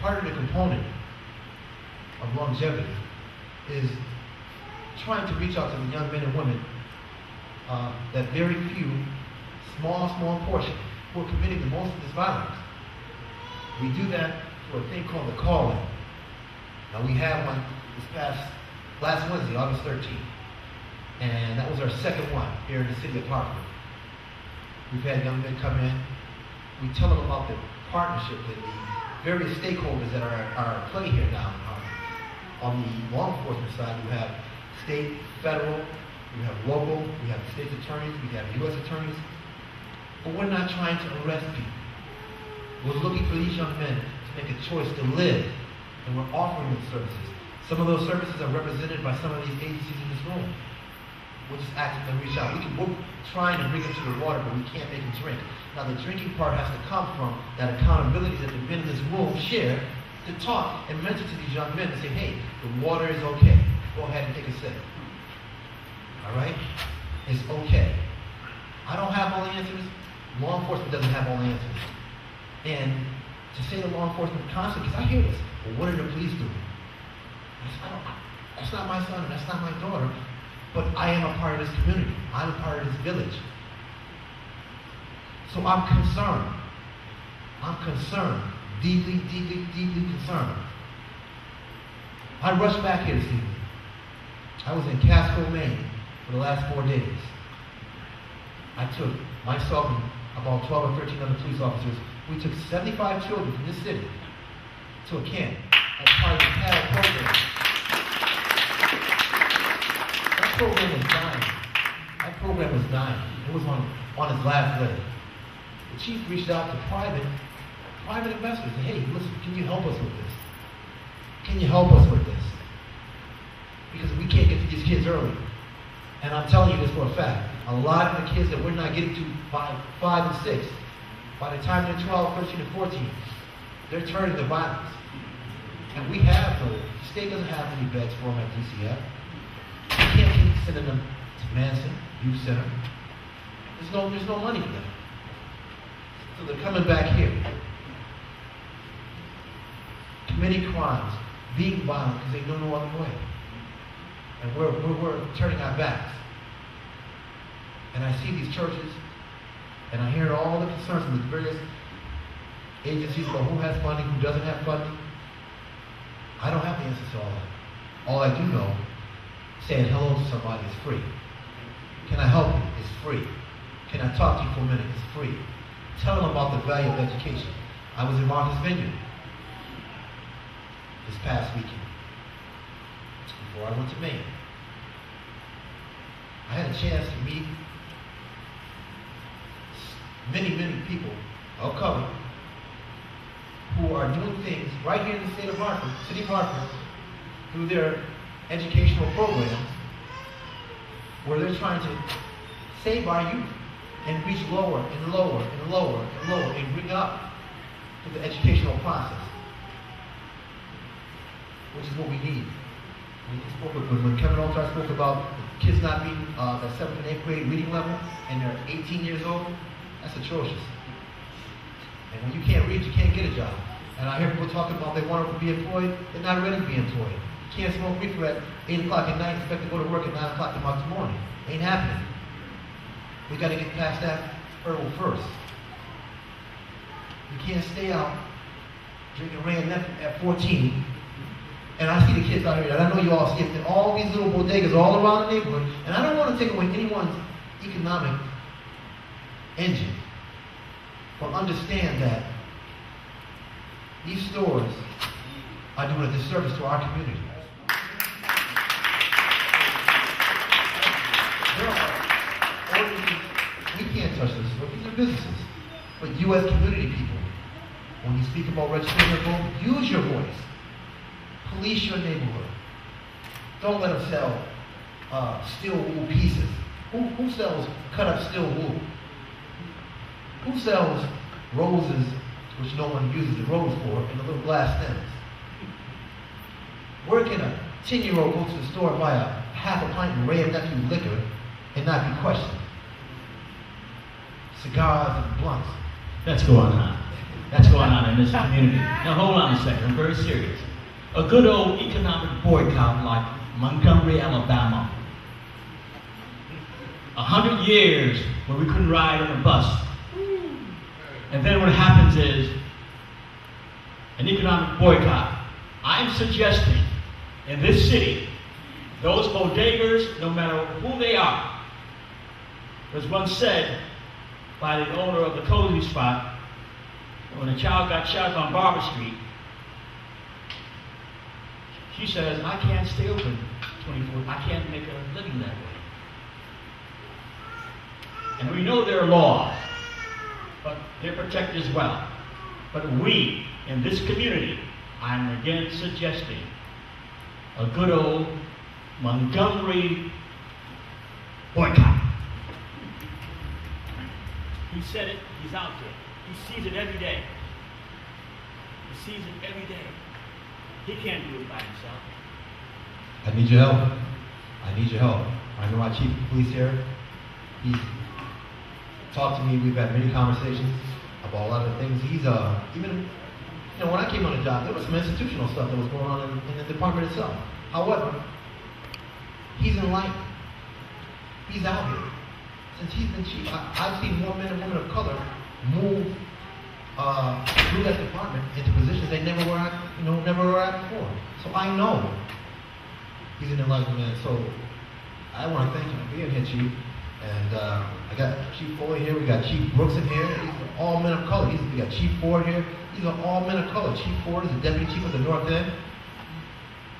part of the component of longevity is trying to reach out to the young men and women, that very few, small portion, who are committing the most of this violence. We do that through a thing called the call-in. Now we had one last Wednesday, August 13th, and that was our second one here in the city of Hartford. We've had young men come in. We tell them about the partnership and the various stakeholders that are at play here now. On the law enforcement side, you have state, federal, you have local, we have state attorneys, we have U.S. attorneys. But we're not trying to arrest people. We're looking for these young men to make a choice to live, and we're offering them services. Some of those services are represented by some of these agencies in this room. We'll just ask them to reach out. We're trying to bring them to the water, but we can't make them drink. Now, the drinking part has to come from that accountability that the men in this room share, to talk and mention to these young men and say, hey, the water is okay. Go ahead and take a sip. All right? It's okay. I don't have all the answers. Law enforcement doesn't have all the answers. And to say to law enforcement constantly, because I hear this, well, what are the police doing? That's not my son and that's not my daughter, but I am a part of this community. I'm a part of this village. So I'm concerned. I'm concerned. Deeply concerned. I rushed back here this evening. I was in Casco, Maine for the last 4 days. I took myself and about 12 or 13 other police officers. We took 75 children from this city to a camp as part of the PADD program. That program was dying. That program was dying. It was on its last leg. The chief reached out to private investors and said, hey, listen, can you help us with this? Can you help us with this? Because we can't get to these kids early. And I'm telling you this for a fact. A lot of the kids that we're not getting to by 5 and 6, by the time they're 12, 13, and 14, they're turning to violence. And we have the state doesn't have any beds for them at DCF. We can't keep sending them to Manson, Youth Center. There's no money for them. So they're coming back here. Committing crimes, being violent because they know no other way. And we're turning our backs. And I see these churches, and I hear all the concerns from the various agencies about who has funding, who doesn't have funding. I don't have the answers to all that. All I do know, saying hello to somebody is free. Can I help you? It's free. Can I talk to you for a minute? It's free. Tell them about the value of education. I was in Martha's Vineyard this past weekend, before I went to Maine. I had a chance to meet many people of color who are doing things right here in the state of Hartford, city of Hartford, through their educational programs, where they're trying to save our youth and reach lower and lower and lower and lower and bring up to the educational process, which is what we need. When Kevin Altar spoke about kids not being at 7th and 8th grade reading level and they're 18 years old, that's atrocious. And when you can't read, you can't get a job. And I hear people talking about they want to be employed, they're not ready to be employed. You can't smoke reefer at 8 o'clock at night and expect to go to work at 9 o'clock tomorrow morning. Ain't happening. We got to get past that hurdle first. You can't stay out drinking Ran at 14. And I see the kids out here, and I know you all see it, all these little bodegas all around the neighborhood, and I don't want to take away anyone's economic engine, but understand that these stores are doing a disservice to our community. We can't touch this, but these are businesses. But you as community people, when you speak about registering your vote, use your voice. Police your neighborhood. Don't let them sell steel wool pieces. Who sells cut up steel wool? Who sells roses, which no one uses the rose for, in the little glass stems? Where can a 10-year-old go to the store and buy a half a pint of Ray and Nephew liquor and not be questioned? Cigars and blunts. Let's go on now. that's going on in this community. Now hold on a second, I'm very serious. A good old economic boycott like Montgomery, Alabama. 100 years where we couldn't ride on a bus. And then what happens is an economic boycott. I'm suggesting in this city, those bodegas, no matter who they are, was once said by the owner of the Cozy Spot, when a child got shot on Barber Street, she says, I can't stay open 24, I can't make a living that way. And we know there are laws, but they're protected as well. But we, in this community, I'm again suggesting a good old Montgomery boycott. He said it, he's out there. He sees it every day. He sees it every day. He can't do it by himself. I need your help. I need your help. I know our chief of police here. He's talked to me. We've had many conversations about a lot of things. He's even, when I came on the job, there was some institutional stuff that was going on in the department itself. However, he's enlightened. He's out here. Since he's been chief, I've seen more men and women of color move through that department into positions they never were at before. So I know he's an enlightened man. So I want to thank you for being here, Chief. And I got Chief Foley here. We got Chief Brooks in here. These are all men of color. We got Chief Ford here. These are all men of color. Chief Ford is the deputy chief of the North End.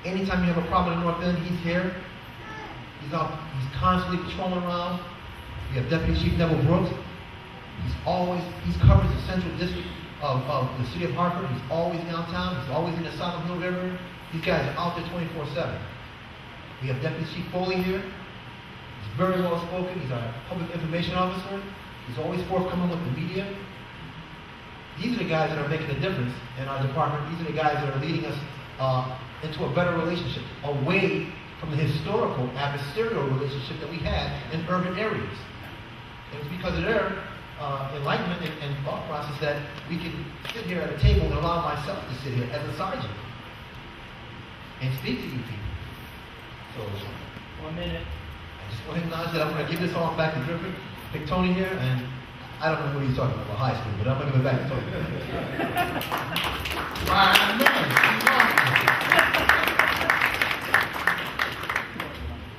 Anytime you have a problem in the North End, he's here. He's constantly patrolling around. We have Deputy Chief Neville Brooks. He covers the central district of the city of Hartford. He's always downtown. He's always in the South Hill River. These guys are out there 24/7. We have Deputy Chief Foley here. He's very well spoken. He's our public information officer. He's always forthcoming with the media. These are the guys that are making a difference in our department. These are the guys that are leading us into a better relationship, away from the historical adversarial relationship that we had in urban areas. And it's because of their enlightenment and thought process that we can sit here at a table and allow myself to sit here as a sergeant and speak to you people. So, 1 minute. I just want to acknowledge that I'm going to give this all back to Griffin, Big Tony here, and I don't know what he's talking about high school, but I'm going to give it back to Tony.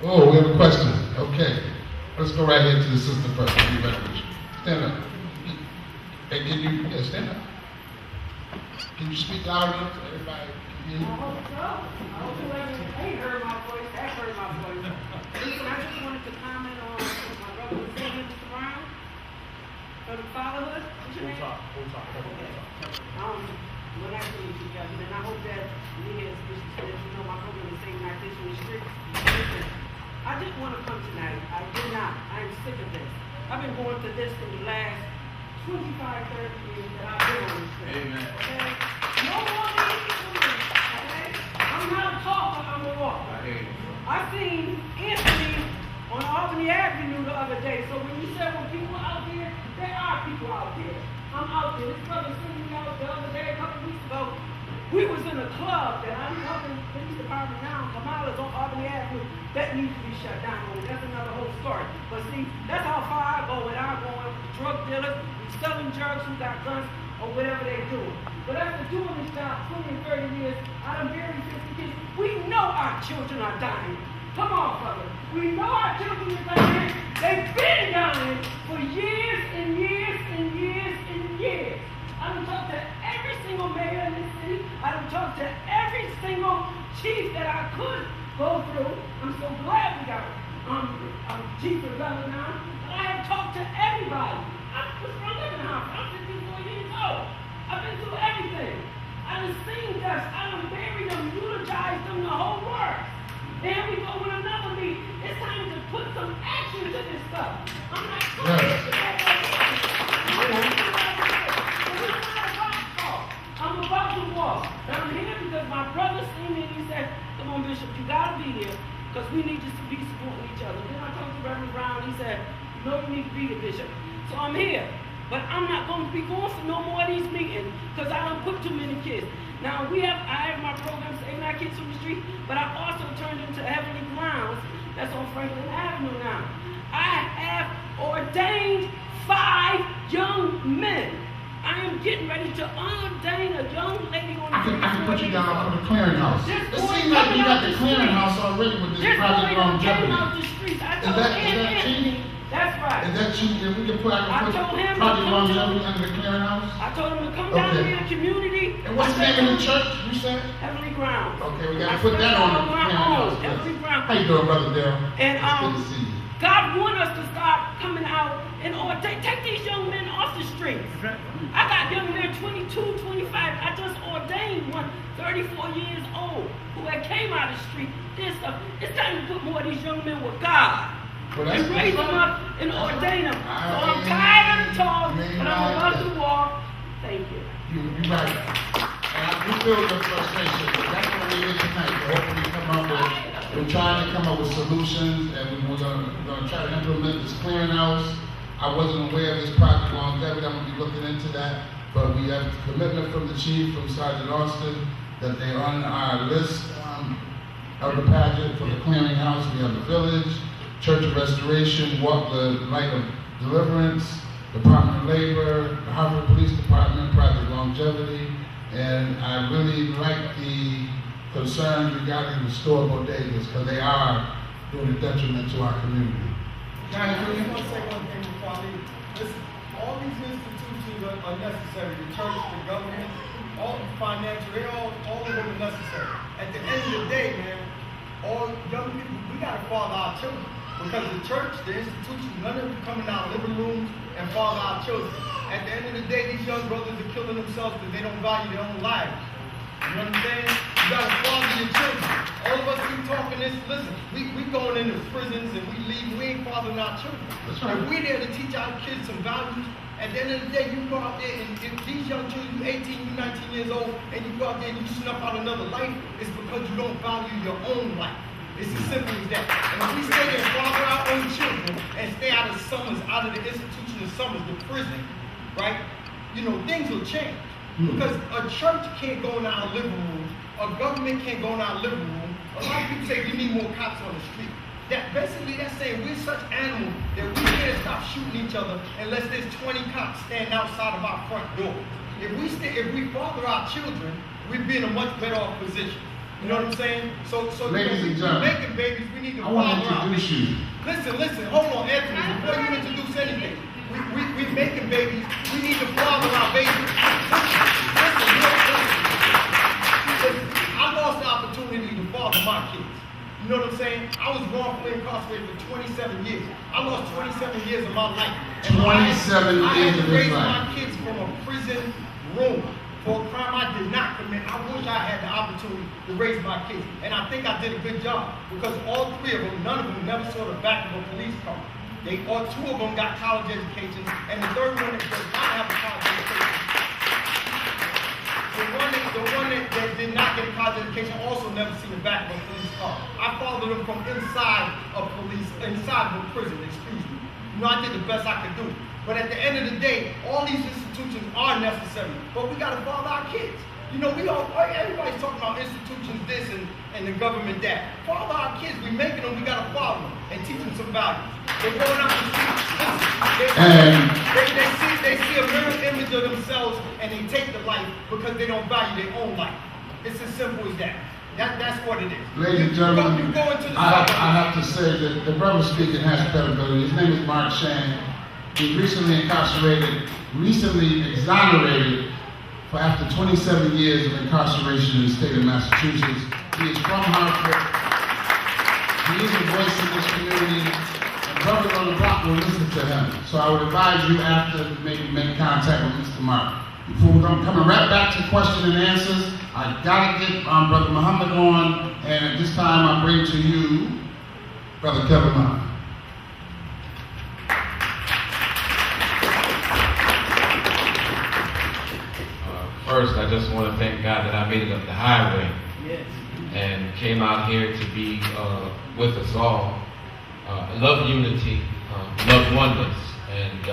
Oh, we have a question. Okay. Let's go right into the system first. Be ready with you. Stand up. Hey, stand up. Can you speak loud enough so everybody can hear you? I hope so. I hope whoever ain't heard my voice, has heard my voice. Listen, I just wanted to comment on what my brother was saying, Mr. Brown. For the fatherhood. What's your name? We're not going to together, and I hope that me as Bishop said, my program is saying not this in the streets. Listen, I didn't want to come tonight. I did not. I'm sick of this. I've been going through this for the last 25, 30 years that I've been on this trip. Amen. Okay? No more easy for me. Okay? I'm not a talker, I'm a walker. I seen Anthony on Albany Avenue the other day. So when you said when people out there, there are people out there. I'm out there. This brother seen me out the other day, a couple weeks ago. We was in a club that I'm helping the police department now, Kamala's on Albany Avenue. That needs to be shut down. That's another whole story. But see, that's how far I go without going with drug dealers, selling drugs who got guns, or whatever they do. But after doing this job 20 and 30 years, I done buried 50 kids. We know our children are dying. Come on, brother. We know our children are dying. They've been dying for years and years and years and years. I done talked to every single mayor in this city. I done talked to every single chief that I could go through. I'm so glad we got Chief of Government now. But I have talked to everybody. I'm living in Hartford. I'm 54 years old. I've been through everything. I done seen dust. I done buried them, eulogized them, the whole works. Then we go with another meeting. It's time to put some action to this stuff. I'm not I'm about to walk. And I'm here because my brother seen me and he said, come on, Bishop, you gotta be here because we need to be supporting each other. Then I talked to Reverend Brown. He said, you know you need to be the bishop. So I'm here. But I'm not going to be going for no more of these meetings because I don't put too many kids. Now, I have my program, Saving Our Kids from the Street, but I also turned into Heavenly Grounds. That's on Franklin Avenue now. I have ordained 5 young men. I am getting ready to ordain a young lady on the I can put you down on the clearinghouse. It seems like you got the clearinghouse already with this Project Longevity. Is that cheating? That's right. Is that cheating? We can put Project Longevity under the clearinghouse? I told him to come down here in the community. And what's the name of the church, you said? Heavenly Grounds. Okay, we got to put that on the clearinghouse. Heavenly Grounds. How you doing, Brother Darrell? And good to see you. God wants us to start coming out and take these young men off the streets. I got young men 22, 25. I just ordained one 34 years old who had came out of the street. It's time to put more of these young men with God. And raise them up and ordain them. So I'm tired of the talk, but I'm about to walk. Thank you. You're right. And we feel the frustration, but that's what we're here tonight. We're trying to come up with solutions, and we're going to try to implement this clearinghouse. I wasn't aware of this Project Longevity. I'm going to be looking into that. But we have commitment from the chief, from Sergeant Austin, that they're on our list of the pageant for the clearinghouse. We have the village, Church of Restoration, Walk the Light of Deliverance, Department of Labor, the Hartford Police Department, Project Longevity, and I really like the concerns regarding the store bodegas because they are doing a detriment to our community. I just want to say one thing before I leave. Listen, all these institutions are necessary. The church, the government, all the financial, all of them are necessary. At the end of the day, man, all young people, we got to father our children. Because the church, the institutions, none of them come in our living rooms and father our children. At the end of the day, these young brothers are killing themselves because they don't value their own lives. You know what I'm saying? You got to father your children. All of us keep talking this. Listen, we going into prisons and we leave. We ain't fathering our children. That's right. If we're there to teach our kids some values, at the end of the day, you go out there and if these young children, you 18, you 19 years old, and you go out there and you snuff out another life, it's because you don't value your own life. It's as simple as that. And if we stay there and father our own children and stay out of summers, out of the institution of summers, the prison, right? You know, things will change. Because a church can't go in our living room, a government can't go in our living room. A lot of people say we need more cops on the street. That's saying we're such animals that we can't stop shooting each other unless there's 20 cops standing outside of our front door. If we father our children, we'd be in a much better off position. You know what I'm saying? So ladies and gentlemen, making babies, we need to I want to father introduce you. Listen, hold on, Anthony, before you introduce anything. We making babies, we need to father our babies. Listen, I lost the opportunity to father my kids. You know what I'm saying? I was wrongfully incarcerated for 27 years. I lost 27 years of my life. 27 years of his life. I raised my kids from a prison room for a crime I did not commit. I wish I had the opportunity to raise my kids. And I think I did a good job because all 3 of them, none of them never saw the back of a police car. All 2 of them got college educations, and the 3rd one that does not have a college education. The one that did not get a college education also never seen the back of a police car. I followed them from inside of a prison, excuse me. You know, I did the best I could do. But at the end of the day, all these institutions are necessary, but we gotta father our kids. You know, everybody's talking about institutions this and the government that. Father our kids, we making them, we gotta father them and teach them some values. They're going out the streets, they see a mirror image of themselves and they take the life because they don't value their own life. It's as simple as that. That's what it is. Ladies and gentlemen, you go into the I have to say that the brother speaking has credibility. His name is Mark Shane. He's recently incarcerated, recently exonerated for after 27 years of incarceration in the state of Massachusetts. He is from Hartford. He is a voice in this community, and brothers on the block will listen to him. So I would advise you after maybe make contact with Mr. Mark. Before we're coming right back to question and answers, I gotta get Brother Muhammad on, and at this time I bring to you Brother Kevin Muhammad. First, I just want to thank God that I made it up the highway and came out here to be with us all. I love unity, love oneness, and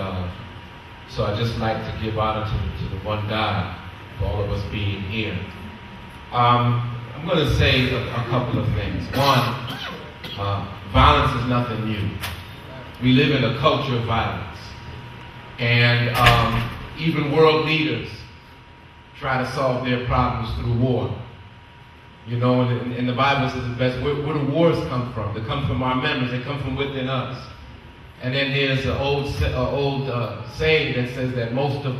So I just like to give honor to the one God for all of us being here. I'm going to say a couple of things. One, violence is nothing new. We live in a culture of violence. And even world leaders try to solve their problems through war. You know, and the Bible says the best, where do wars come from? They come from our memories, they come from within us. And then there's an old saying that says that most of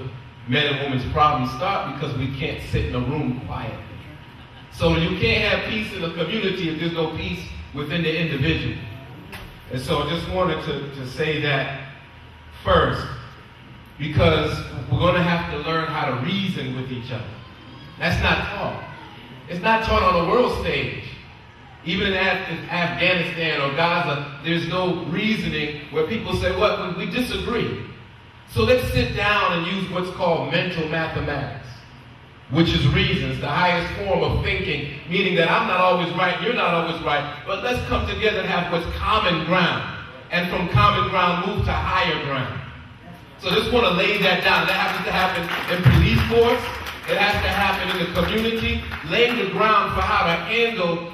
men and women's problems start because we can't sit in a room quietly. So you can't have peace in a community if there's no peace within the individual. And so I just wanted to say that first, because we're going to have to learn how to reason with each other. That's not taught. It's not taught on the world stage. Even in Afghanistan or Gaza, there's no reasoning where people say, what, we disagree. So let's sit down and use what's called mental mathematics, which is reasons, the highest form of thinking, meaning that I'm not always right, you're not always right, but let's come together and have what's common ground. And from common ground, move to higher ground. So I just want to lay that down. That has to happen in police force. It has to happen in the community, laying the ground for how to handle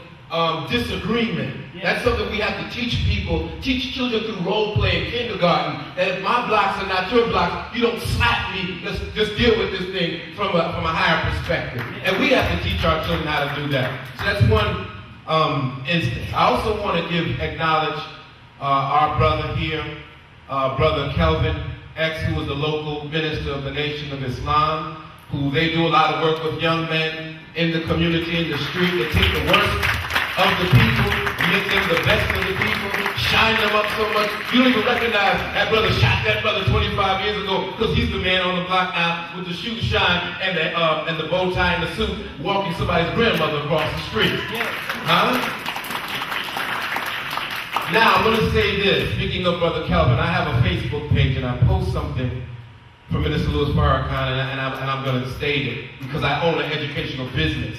disagreement. That's something we have to teach people, teach children through role play in kindergarten, that if my blocks are not your blocks, you don't slap me, let's just deal with this thing from a higher perspective. And we have to teach our children how to do that. So that's one instance. I also want to acknowledge our brother here, Brother Kelvin X, who is the local minister of the Nation of Islam, who they do a lot of work with young men in the community, in the street. They take the worst of the people, make them the best of the people, shine them up so much. You don't even recognize that brother shot that brother 25 years ago because he's the man on the block now with the shoe shine and the bow tie and the suit walking somebody's grandmother across the street. Huh? Now, I'm going to say this. Speaking of Brother Kelvin, I have a Facebook page and I post something for Minister Louis Farrakhan, and I'm going to state it because I own an educational business,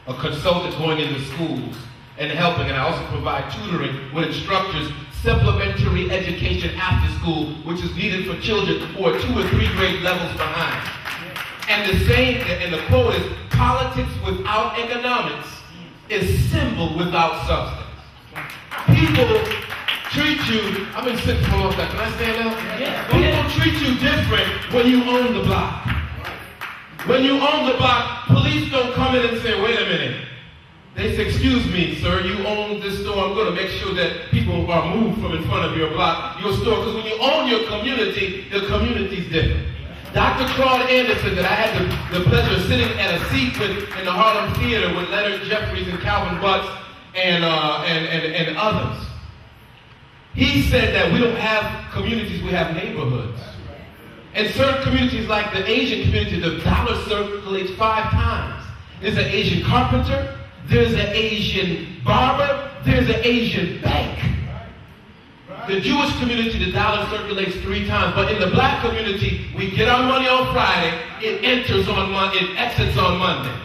a consultant going into schools and helping, and I also provide tutoring with instructors, supplementary education after school, which is needed for children who are 2 or 3 grade levels behind. And the quote is, politics without economics is symbol without substance. People treat you, I've been sitting for a long time, can I stand up? Yeah. People treat you different when you own the block. When you own the block, police don't come in and say, wait a minute. They say, excuse me, sir, you own this store. I'm going to make sure that people are moved from in front of your block, your store. Because when you own your community, the community's different. Dr. Claude Anderson, that I had the pleasure of sitting at a seat with in the Harlem Theater with Leonard Jeffries and Calvin Butts and others. He said that we don't have communities, we have neighborhoods. And certain communities like the Asian community, the dollar circulates 5 times. There's an Asian carpenter, there's an Asian barber, there's an Asian bank. The Jewish community, the dollar circulates 3 times. But in the black community, we get our money on Friday, it enters on Monday, it exits on Monday.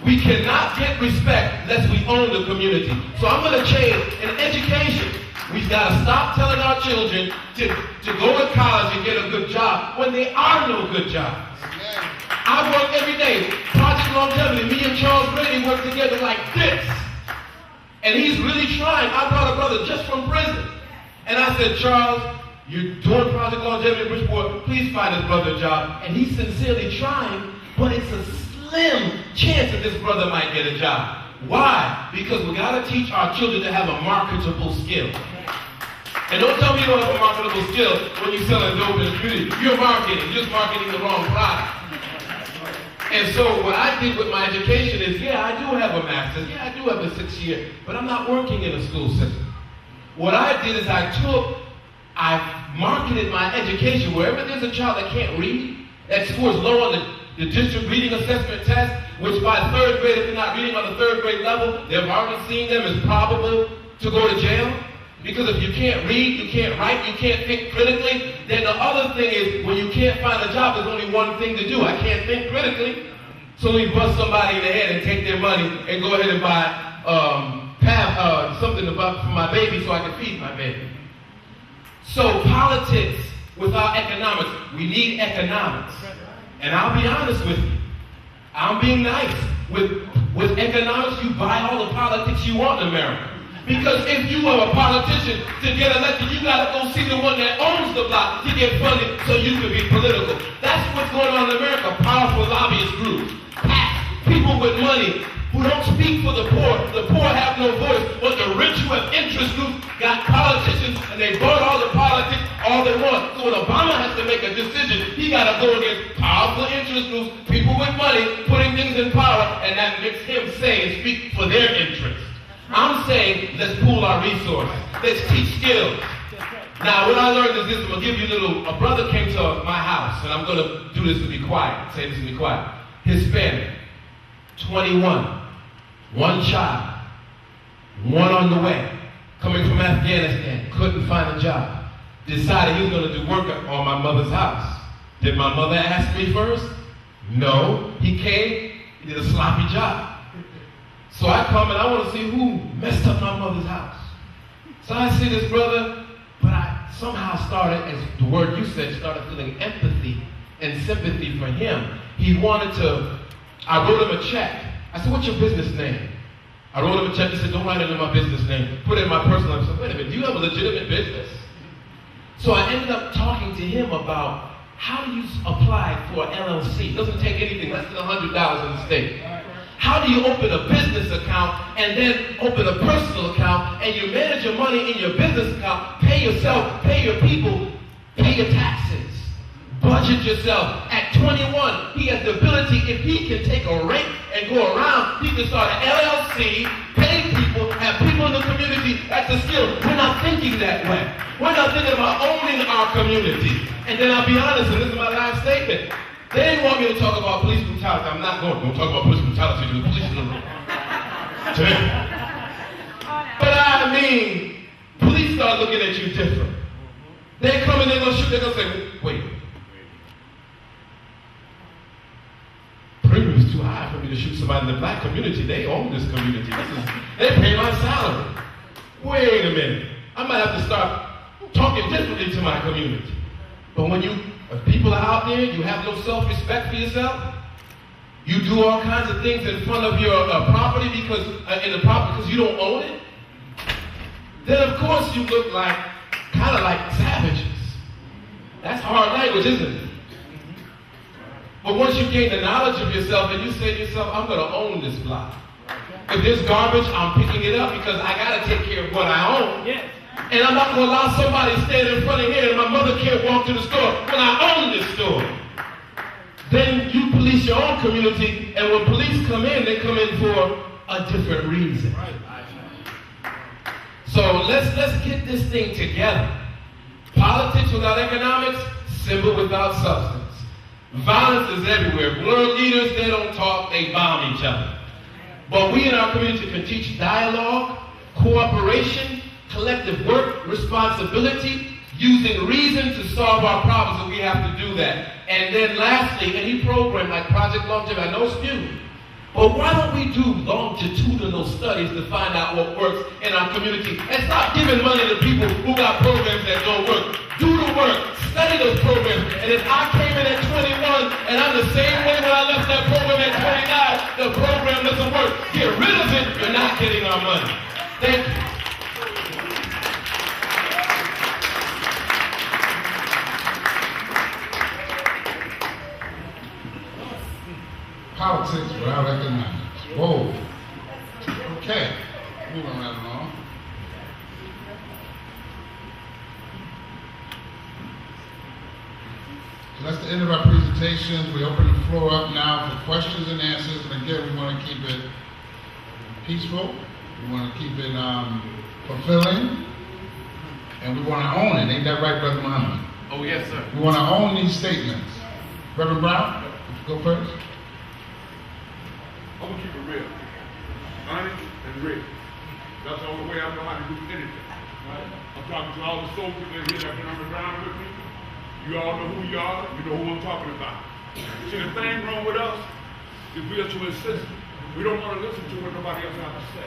We cannot get respect unless we own the community. So I'm going to change in education. We've got to stop telling our children to go to college and get a good job when there are no good jobs. I work every day. Project Longevity, me and Charles Brady work together like this. And he's really trying. I brought a brother just from prison. And I said, Charles, you're doing Project Longevity in Bridgeport. Please find this brother a job. And he's sincerely trying, but it's a slim chance that this brother might get a job. Why? Because we got to teach our children to have a marketable skill. And don't tell me you don't have a marketable skill when you're selling dope in the community. You're marketing, just marketing the wrong product. And so what I did with my education is, yeah, I do have a master's, yeah, I do have a 6-year, but I'm not working in a school system. What I did is I marketed my education wherever there's a child that can't read, that scores low on the district reading assessment test, which by 3rd grade, if they're not reading on the 3rd grade level, they've already seen them as probable to go to jail. Because if you can't read, you can't write, you can't think critically, then the other thing is when you can't find a job, there's only one thing to do. I can't think critically. So let me bust somebody in the head and take their money and go ahead and buy something for my baby so I can feed my baby. So politics without economics. We need economics. And I'll be honest with you. I'm being nice. With economics, you buy all the politics you want in America. Because if you are a politician to get elected, you got to go see the one that owns the block to get funded so you can be political. That's what's going on in America. Powerful lobbyist groups, PACs, people with money who don't speak for the poor. The poor have no voice, but the rich who have interest groups got politicians and they vote all the politics all they want. So when Obama has to make a decision, he got to go against powerful interest groups, people with money putting things in power, and that makes him say and speak for their interests. I'm saying, let's pool our resources. Let's teach skills. Now, what I learned is this. I'm going to give you a brother came to my house, and I'm going to do this to be quiet. Say this to be quiet. Hispanic, 21, one child, one on the way, coming from Afghanistan, couldn't find a job. Decided he was going to do work on my mother's house. Did my mother ask me first? No. He came, he did a sloppy job. So I come and I want to see who messed up my mother's house. So I see this brother, but I somehow started, as the word you said, started feeling empathy and sympathy for him. He wanted to, I wrote him a check. I said, what's your business name? I wrote him a check. He said, don't write it in my business name. Put it in my personal name. I said, wait a minute, do you have a legitimate business? So I ended up talking to him about how do you apply for an LLC? It doesn't take anything, less than $100 in the state. How do you open a business account and then open a personal account and you manage your money in your business account, pay yourself, pay your people, pay your taxes, budget yourself. At 21, he has the ability, if he can take a rate and go around, he can start an LLC, pay people, have people in the community. That's a skill. We're not thinking that way. We're not thinking about owning our community. And then I'll be honest, and this is my last statement. They didn't want me to talk about police brutality. I'm not going to talk about police brutality to the police. But I mean, police start looking at you different. They come and they're going to shoot. They're going to say, wait. Premium is too high for me to shoot somebody in the black community. They own this community. They pay my salary. Wait a minute. I might have to start talking differently to my community. But when if people are out there, you have no self-respect for yourself, you do all kinds of things in front of your property because you don't own it, then of course you look kind of like savages. That's hard language, isn't it? But once you gain the knowledge of yourself and you say to yourself, I'm going to own this block. If there's garbage, I'm picking it up because I got to take care of what I own. Yes. And I'm not going to allow somebody to stand in front of here and my mother can't walk to the store when I own this store. Then you police your own community, and when police come in, they come in for a different reason. So let's get this thing together. Politics without economics, symbol without substance. Violence is everywhere. World leaders, they don't talk, they bomb each other. But we in our community can teach dialogue, cooperation, collective work, responsibility, using reason to solve our problems, and we have to do that. And then lastly, any program like Project Longevity, I know it's new, but why don't we do longitudinal studies to find out what works in our community and stop giving money to people who got programs that don't work. Do the work, study those programs, and if I came in at 21 and I'm the same way when I left that program at 29, the program doesn't work. Get rid of it, you're not getting our money. Thank you. Politics without economics. Whoa. Okay. Moving right along. So that's the end of our presentations. We open the floor up now for questions and answers. And again, we want to keep it peaceful. We want to keep it fulfilling. And we want to own it. Ain't that right, Brother Muhammad? Oh, yes, sir. We want to own these statements. Reverend Brown, go first. I'm gonna keep it real. Honest and real. That's the only way I know how to do anything. Right? I'm talking to all the soldiers that here that been on the ground with me. You all know who you are, you know who I'm talking about. See, the thing wrong with us is we are too insistent. We don't want to listen to what nobody else has to say.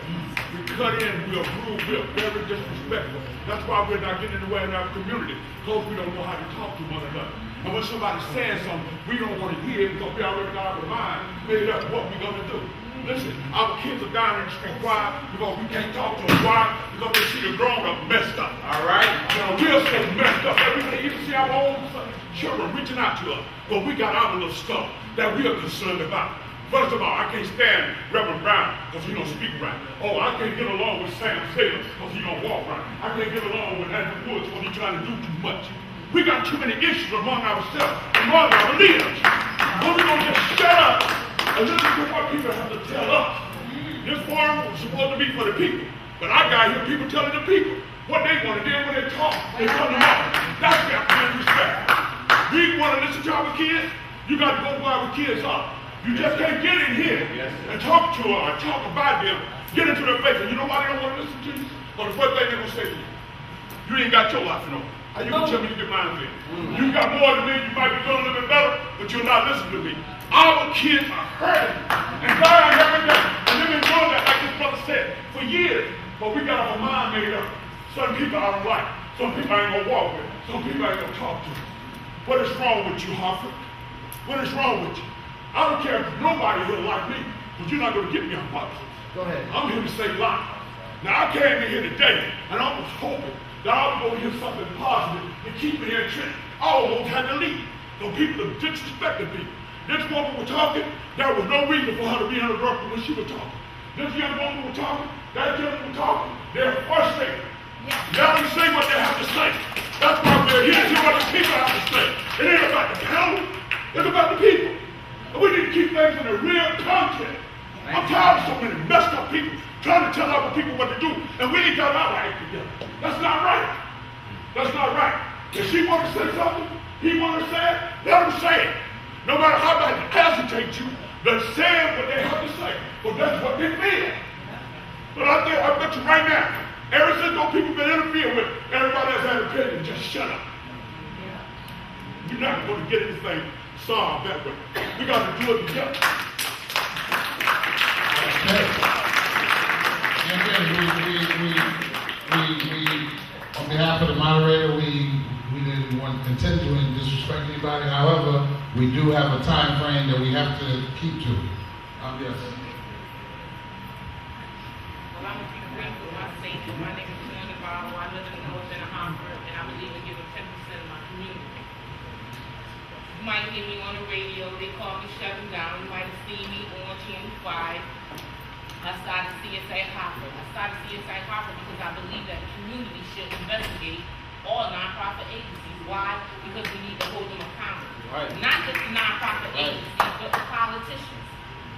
We cut in, we are rude, we are very disrespectful. That's why we're not getting anywhere in our community, because we don't know how to talk to one another. And when somebody's saying something, we don't want to hear it because we already got our mind made up what we're going to do. Listen, our kids are down in the street quiet because we can't talk to them. Why? Because they see the grown up messed up. All right? Now, we're so messed up every day. You can see our own children reaching out to us, but we got our little stuff that we are concerned about. First of all, I can't stand Reverend Brown because he don't speak right. Oh, I can't get along with Sam Saylor because he don't walk right. I can't get along with Andrew Woods because he's trying to do too much. We got too many issues among ourselves, among our leaders. But we don't just shut up and listen to what people have to tell us. This forum was supposed to be for the people, but I got here people telling the people what they want to do when they talk. They cut them off. That's got to be respect. We want to listen to our kids. You got to go where our kids are. You just can't get in here and talk to them or talk about them, get into their face. And you know why they don't want to listen to you? Well, the first thing they're going to say to you, you ain't got your life in order. How you going to tell me to get mine in? You got more than me, you might be doing a little bit better, but you're not listening to me. Our kids are hurting and dying every day. And they've been doing that, like this brother said, for years. But we got our mind made up. Some people I don't like. Some people I ain't going to walk with. Some people I ain't going to talk to. What is wrong with you, Hartford? What is wrong with you? I don't care if nobody here like me, but you're not going to get me on politics. Go ahead. I'm here to save lives. Now, I came in here today, and I was hoping that I was going to hear something positive to keep me in check. I almost had to leave. So people have disrespected people. This woman was talking, there was no reason for her to be interrupted when she was talking. This young woman was talking, that gentleman was talking, they're frustrated. Let them say what they have to say. That's why we're here to hear what the people have to say. It ain't about the county, it's about the people. And we need to keep things in the real context. I'm tired of so many messed up people trying to tell other people what to do, and we ain't got our life together. That's not right. That's not right. If she wants to say something, he wants to say it, let him say it. No matter how much it agitates you, they're saying what they have to say. But that's what they feel. But I bet you right now, ever since those people been interfered with, everybody has had an opinion, just shut up. You're not going to get anything solved that way. We got to do it together. We, on behalf of the moderator, we didn't want to intend to disrespect anybody. However, we do have a time frame that we have to keep to. Yes. Well, I'm going to be brief with my statement. My name is Linda Barlow. I live in the north end of Hartford, and I believe in giving 10% of my community. You might hear me on the radio. They call me shutting down. You might have seen me on Channel 5. I started CSA Hartford. I started CSA Hartford because I believe that the community should investigate all nonprofit agencies. Why? Because we need to hold them accountable. Right. Not just the nonprofit agencies, but the politicians.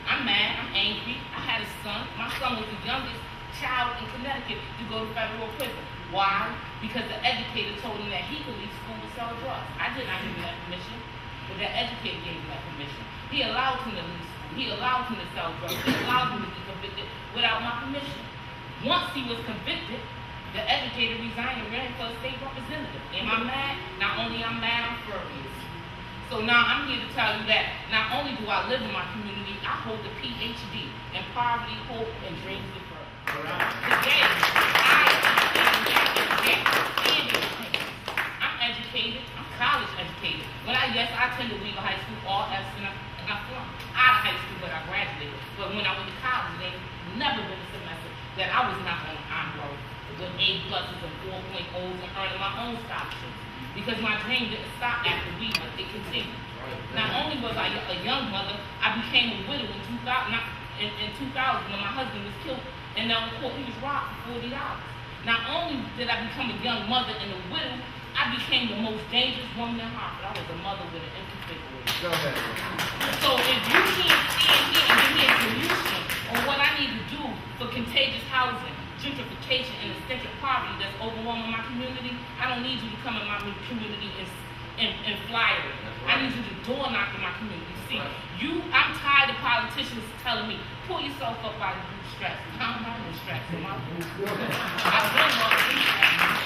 I'm mad. I'm angry. I had a son. My son was the youngest child in Connecticut to go to federal prison. Why? Because the educator told him that he could leave school to sell drugs. I did not give him that permission, but that educator gave him that permission. He allowed him to leave school. He allowed him to sell drugs. He allowed him to be convicted without my permission. Once he was convicted, the educator resigned and ran for a state representative. Am I mad? Not only I'm mad, I'm furious. So now I'm here to tell you that not only do I live in my community, I hold a PhD in poverty, hope, and dreams deferred. Today, I'm educated. I'm college educated. I attended Weaver High School, all F's, and I flunked out of high school, but I graduated. But when I went to college, there never been a semester that I was not on honor roll with A pluses and 4.0s and earning my own scholarships. Because my dream didn't stop after Weaver, it continued. Not only was I a young mother, I became a widow in 2000 when my husband was killed, and now in court he was robbed for $40. Not only did I become a young mother and a widow, I became the most dangerous woman in Hartford. I was a mother with an infant. Go ahead. So if you can't stand here and give me a solution on what I need to do for contagious housing, gentrification, and extensive poverty that's overwhelming my community, I don't need you to come in my community and flyer it. I need you to door knock in my community. See, I'm tired of politicians telling me, pull yourself up by the bootstraps. I don't have no straps in my boots. I've done all the bootstraps.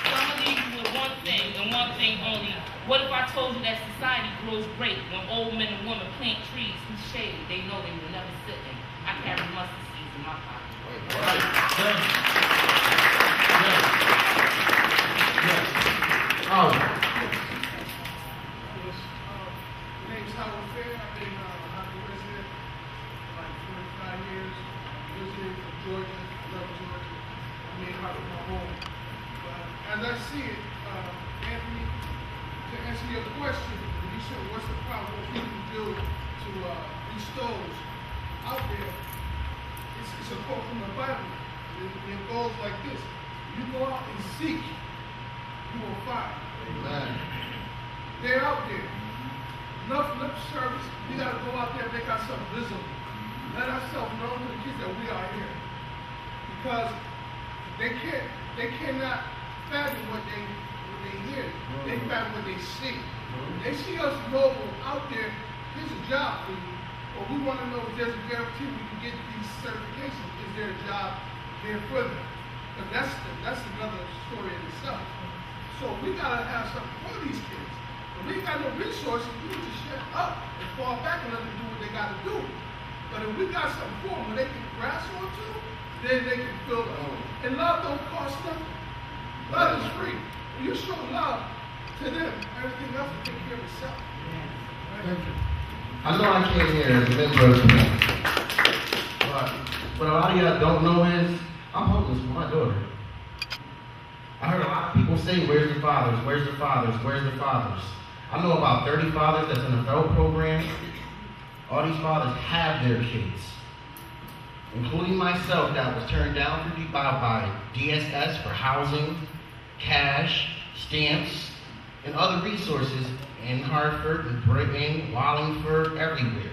So I'm going to leave you with one thing, and one thing only. What if I told you that society grows great when old men and women plant trees whose shade they know they will never sit in? I carry mustard seeds in my pocket. My name's Howard Fair. I've been Hartford resident for like 45 years. Visited from Georgia. I love Georgia. I made Hartford my home. But as I see it, Anthony, to answer your question, you said what's the problem, what people do to these stores out there, it's a quote from the Bible. It goes like this: you go out and seek, you will find. Amen. They're out there. Enough lip service. We got to go out there and make ourselves visible. Let ourselves know to the kids that we are here. Because they cannot fathom what they hear. They fathom what they see. They see us mobile out there. Here's a job for you. But we want to know if there's a guarantee we can get these certifications. Is there a job here for them? But that's another story in itself. So we gotta have something for these kids. If we ain't got no resources, we need to shut up and fall back and let them do what they gotta do. But if we got something for them where they can grasp onto, then they can feel it. And love don't cost nothing. Love is free. When you show love to them, everything else will take care of itself. Right? I know I came here as a member of the community, but what a lot of y'all don't know is I'm homeless for my daughter. I heard a lot of people say, where's the fathers, where's the fathers, where's the fathers? I know about 30 fathers that's in a federal program. All these fathers have their kids, including myself that was turned down by DSS for housing, cash, stamps, and other resources in Hartford, in Britain, Wallingford, everywhere.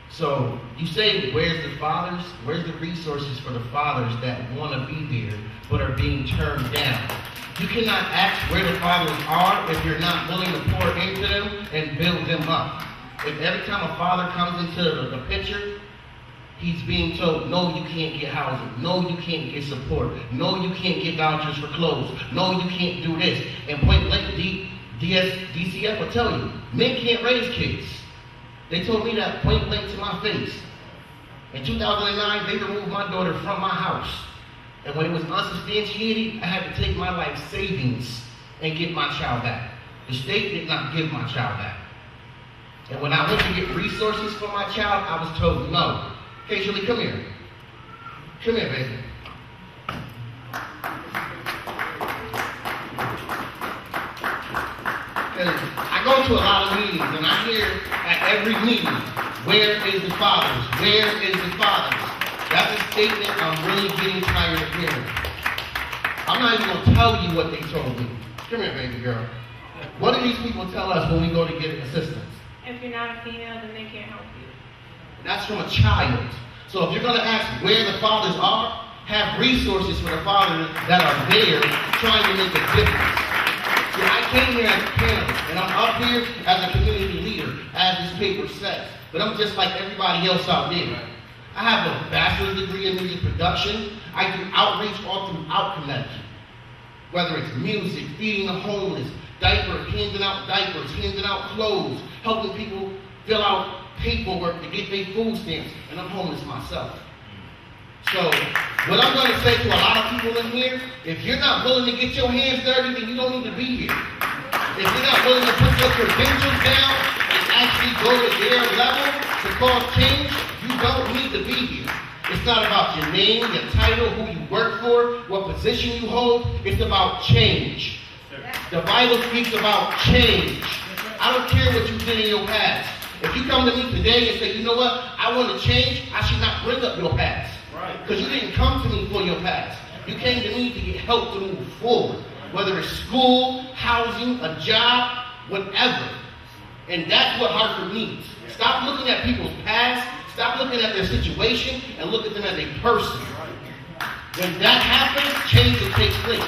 So you say, where's the fathers? Where's the resources for the fathers that want to be there but are being turned down? You cannot ask where the fathers are if you're not willing to pour into them and build them up. If every time a father comes into the picture, he's being told, no, you can't get housing. No, you can't get support. No, you can't get vouchers for clothes. No, you can't do this. And point blank, DCF will tell you, men can't raise kids. They told me that point blank to my face. In 2009, they removed my daughter from my house. And when it was unsubstantiated, I had to take my life savings and get my child back. The state did not give my child back. And when I went to get resources for my child, I was told no. Hey, Julie, come here. Come here, baby. I go to a lot of meetings, and I hear at every meeting, where is the fathers? Where is the fathers? That's a statement I'm really getting tired of hearing. I'm not even going to tell you what they told me. Come here, baby girl. What do these people tell us when we go to get assistance? If you're not a female, then they can't help you. That's from a child. So if you're going to ask where the fathers are, have resources for the fathers that are there trying to make a difference. See, I came here as a panelist, and I'm up here as a community leader, as this paper says. But I'm just like everybody else out there. I have a bachelor's degree in music production. I do outreach all throughout Connecticut. Whether it's music, feeding the homeless, handing out diapers, handing out clothes, helping people fill out paperwork to get their food stamps, and I'm homeless myself. So, what I'm going to say to a lot of people in here, if you're not willing to get your hands dirty, then you don't need to be here. If you're not willing to put your credentials down and actually go to their level to cause change, you don't need to be here. It's not about your name, your title, who you work for, what position you hold. It's about change. The Bible speaks about change. I don't care what you did in your past. If you come to me today and say, you know what, I want to change, I should not bring up your past. Because you didn't come to me for your past. You came to me to get help to move forward. Whether it's school, housing, a job, whatever. And that's what Hartford needs. Stop looking at people's past, stop looking at their situation, and look at them as a person. When that happens, change will take place.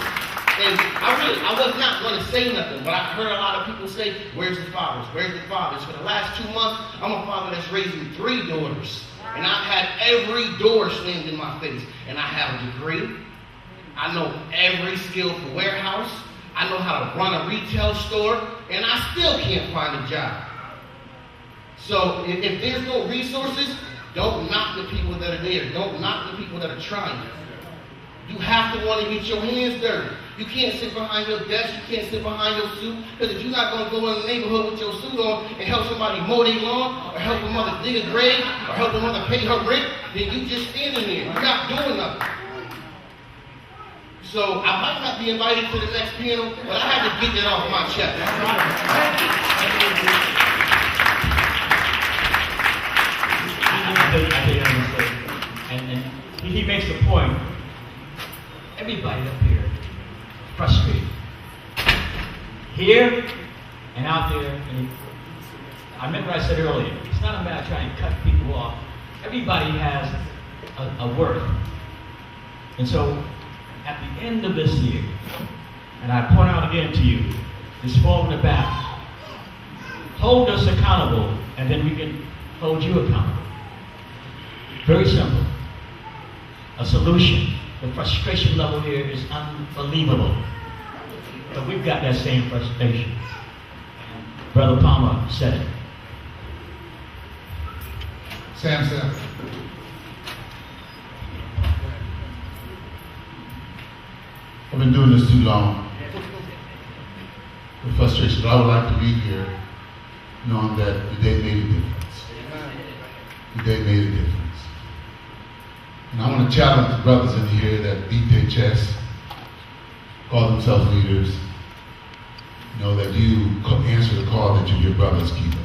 And I was not going to say nothing, but I heard a lot of people say, where's the fathers? Where's the fathers? For the last 2 months, I'm a father that's raising 3 daughters. And I've had every door slammed in my face. And I have a degree. I know every skill for warehouse. I I know how to run a retail store, and I still can't find a job. So if there's no resources, don't knock the people that are there. Don't knock the people that are trying. You have to want to get your hands dirty. You can't sit behind your desk. You can't sit behind your suit. Because if you're not going to go in the neighborhood with your suit on and help somebody mow their lawn, or help a mother dig a grave, or help a mother pay her rent, then you just standing there. You're not doing nothing. So I might not be invited to the next panel, but I had to get that off my chest. And he makes the point. Everybody up here frustrated. Here and out there. And I remember I said earlier, it's not a matter of trying to cut people off. Everybody has a worth. And so at the end of this year, and I point out again to you, this fall in the back, hold us accountable, and then we can hold you accountable. Very simple. A solution. The frustration level here is unbelievable. But we've got that same frustration. Brother Palmer said it. Sam. I've been doing this too long. The frustration, but I would like to be here knowing that the day made a difference. The day made a difference. And I want to challenge the brothers in here that beat their chests, call themselves leaders, know that you answer the call that you're your brother's keeper.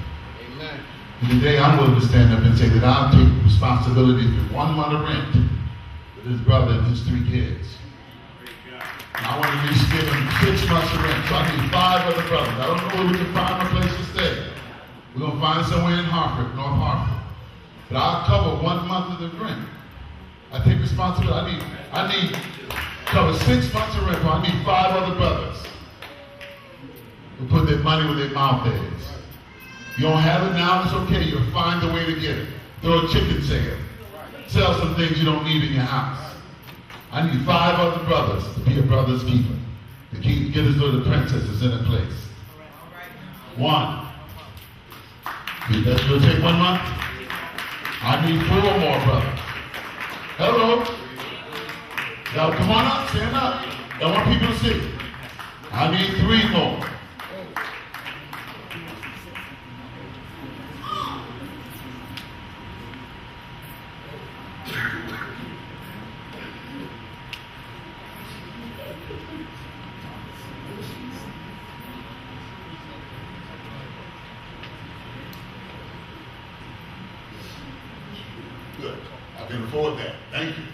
Amen. And today I'm willing to stand up and say that I'll take responsibility for 1 month of rent with his brother and his 3 kids. And I want to be given 6 months of rent, so I need 5 other brothers. I don't know where we can find a place to stay. We're going to find somewhere in Hartford, North Hartford. But I'll cover 1 month of the rent. I take responsibility. I need to cover 6 months of rent. I need 5 other brothers who put their money where their mouth is. You don't have it now, it's okay. You'll find a way to get it. Throw a chicken sale. Sell some things you don't need in your house. I need 5 other brothers to be a brother's keeper. To get his little princesses in a place. 1. That's going to take 1 month. I need 4 more brothers. Hello? Y'all come on up, stand up. I want people to see. I need 3 more. Good. I can afford that. Thank you.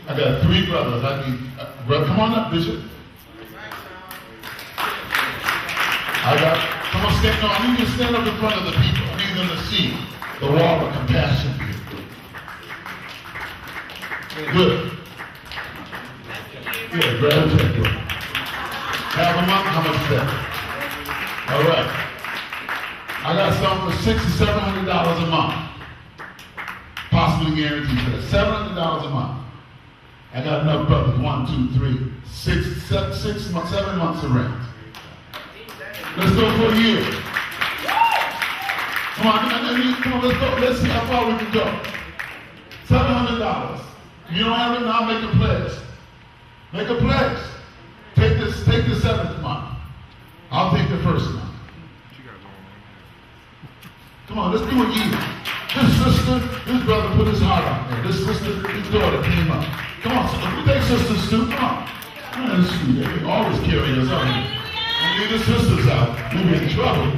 I got 3 brothers. Brother, come on up, Bishop. Come on, stand. No, I need you to stand up in front of the people. I need them to see the wall of compassion for you. Good. Yeah, grab a checkbook. Half a month, how much is that? All right. I got something for $600 to $700 a month. Possibly guaranteed for that. $700 a month. I got enough brothers. 1, 2, 3, 7 months of rent. Let's go for a year. Come on, let's go. Let's see how far we can go. $700. If you don't have it now, make a pledge. Make a pledge. Take the 7th month. I'll take the 1st month. Come on, let's do a year. This sister, this brother put his heart out there. This sister, his daughter came up. Come on, sister, we take sisters too. Come on. Man, they always carry us out here. We need the sisters out. We'll be in trouble.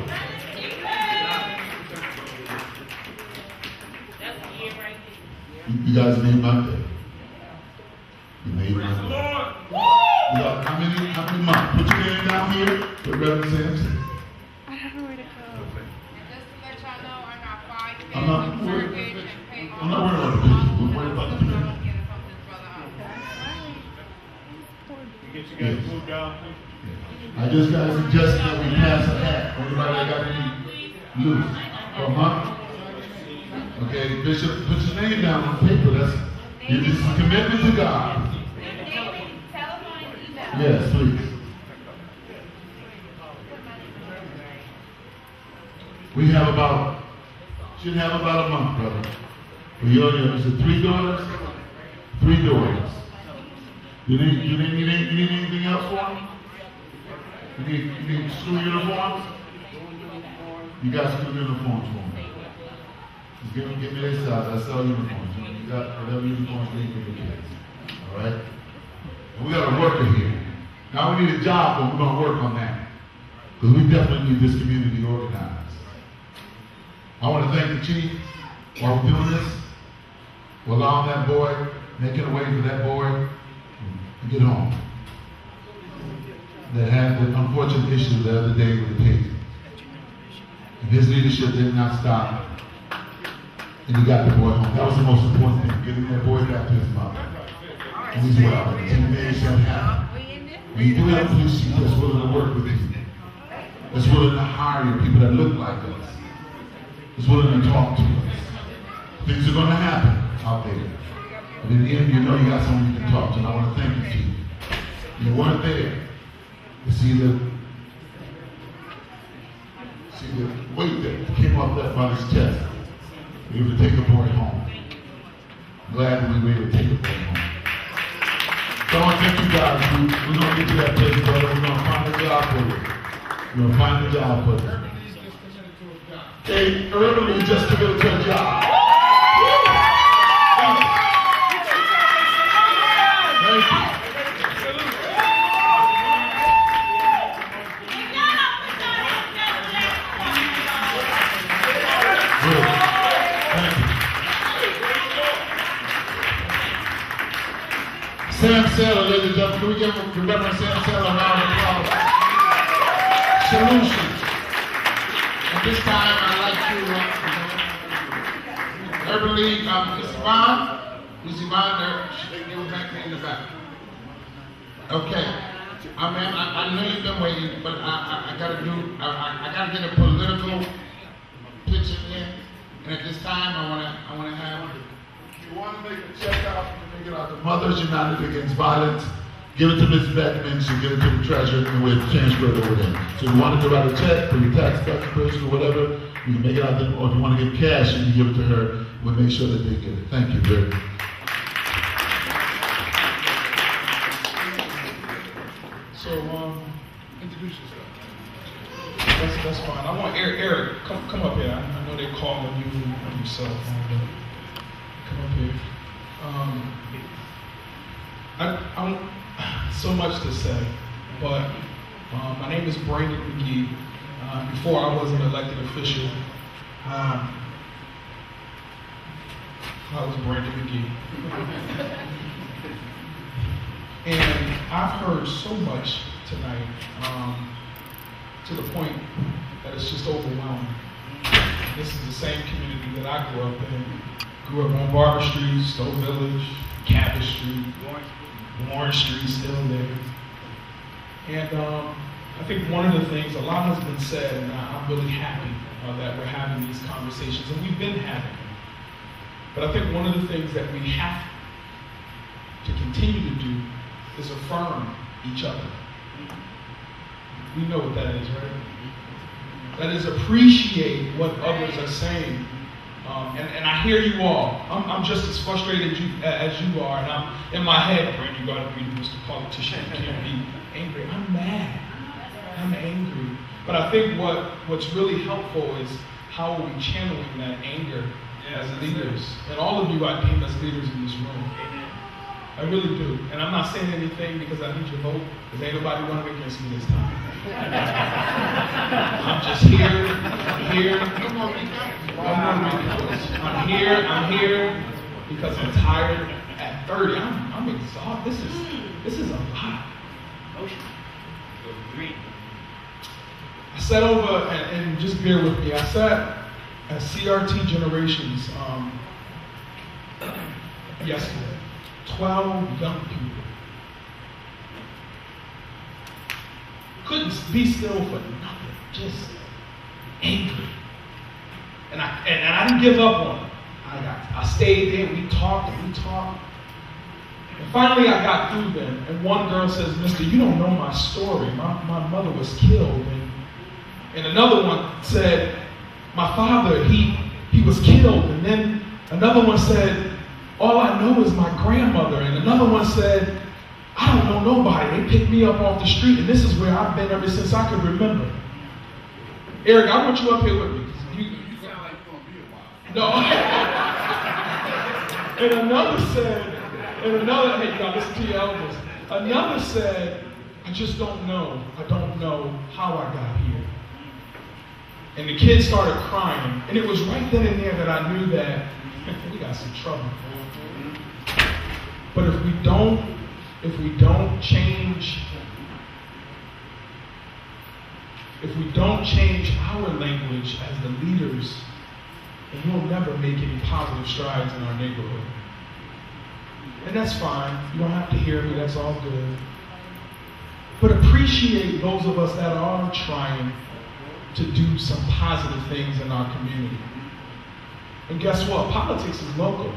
You guys made my day. You made my day. How many months? Put your name down here with Reverend Sampson. I don't know where to go. I'm not worried about the people. We're worried about the people. Yes. I just got a suggestion that we pass a hat. Everybody that got any loose for a month? Okay, Bishop, put your name down on paper. This is a commitment to God. Yes, please. We have should have about a month, brother. Is it 3 daughters? 3 daughters. You need anything else for them? You need school uniforms? You got school uniforms for me. Just give me their size. I sell uniforms. You got whatever uniforms you need for your kids. All right? And we got a worker here. Now we need a job, but we're going to work on that. Because we definitely need this community organized. I want to thank the chief while we're doing this, for allowing that boy, making a way for that boy to get home. That had the unfortunate issue the other day with the pig. And his leadership did not stop. And he got the boy home. That was the most important thing, getting that boy back to his mother. And he's well. And he made that happen. When you do have a police chief that's willing to work with you, that's willing to hire you, people that look like us, that's willing to talk to us. Things are going to happen out there. But in the end, you know you got someone you can talk to. And I want to thank you, Chief. You weren't there to see the weight that came off that mother's chest. We were able to take the boy home. I'm glad that we were able to take the boy home. So I want to thank you guys. We're going to get to that place, brother. We're going to find a job for you. We're going to find a job for you. Okay, Urban Lee just committed to a job. Thank you. Sam Saylor, ladies and gentlemen, can we give Reverend Sam Saylor a round of applause? Solutions. At this time, I'd like to, Urban League, Ms. Yvonne? Ms. Yvonne there? She can give it back to me in the back. Okay. I know you've been waiting, but I gotta get a political picture in. And at this time, I wanna have, if you wanna make a check out, you can make it out to Mothers United Against Violence. Give it to Ms. Beckman, she'll give it to the treasurer, and we'll transfer it over there. So if you want to write a check for your tax person or whatever, you can make it out there, or if you want to give cash, you can give it to her. We'll make sure that they get it. Thank you very much. So, introduce yourself. That's fine. I want Eric, come up here. I know they call on you on your cell phone, but come up here. I so much to say, but my name is Brandon McGee. Before I was an elected official, I was Brandon McGee. And I've heard so much tonight, to the point that it's just overwhelming. This is the same community that I grew up in. Grew up on Barber Street, Stowe Village, Cabot Street, Warren Street, still there. And I think one of the things, a lot has been said, and I'm really happy that we're having these conversations, and we've been having them. But I think one of the things that we have to continue to do is affirm each other. We know what that is, right? That is appreciate what others are saying. And I hear you all. I'm just as frustrated as you are, and I'm in my head, Brandon, you gotta be Mr. Politician, you can't be angry. I'm mad. I'm angry. But I think what's really helpful is how are we channeling that anger as leaders. And all of you I deem as leaders in this room. I really do. And I'm not saying anything because I need your vote, because ain't nobody running against me this time. I'm just here. I'm here because I'm tired. At 30, I'm exhausted. This is a lot. I sat over, and just bear with me, I sat at CRT Generations yesterday. 12 young people. Couldn't be still for nothing, just angry. And I didn't give up on it. I stayed there, we talked. And finally I got through them, and one girl says, "Mister, you don't know my story. My mother was killed." And another one said, "My father, he was killed." And then another one said, "All I know is my grandmother." And another one said, "I don't know nobody. They picked me up off the street, and this is where I've been ever since I could remember." Eric, I want you up here with me. You sound like you're going to be a while. No. And another said, hey, you gotta listen to your elders. Another said, "I just don't know. I don't know how I got here." And the kids started crying. And it was right then and there that I knew that we got some trouble. But if we don't change our language as the leaders, then we'll never make any positive strides in our neighborhood. And that's fine. You don't have to hear me. That's all good. But appreciate those of us that are trying to do some positive things in our community. And guess what? Politics is local.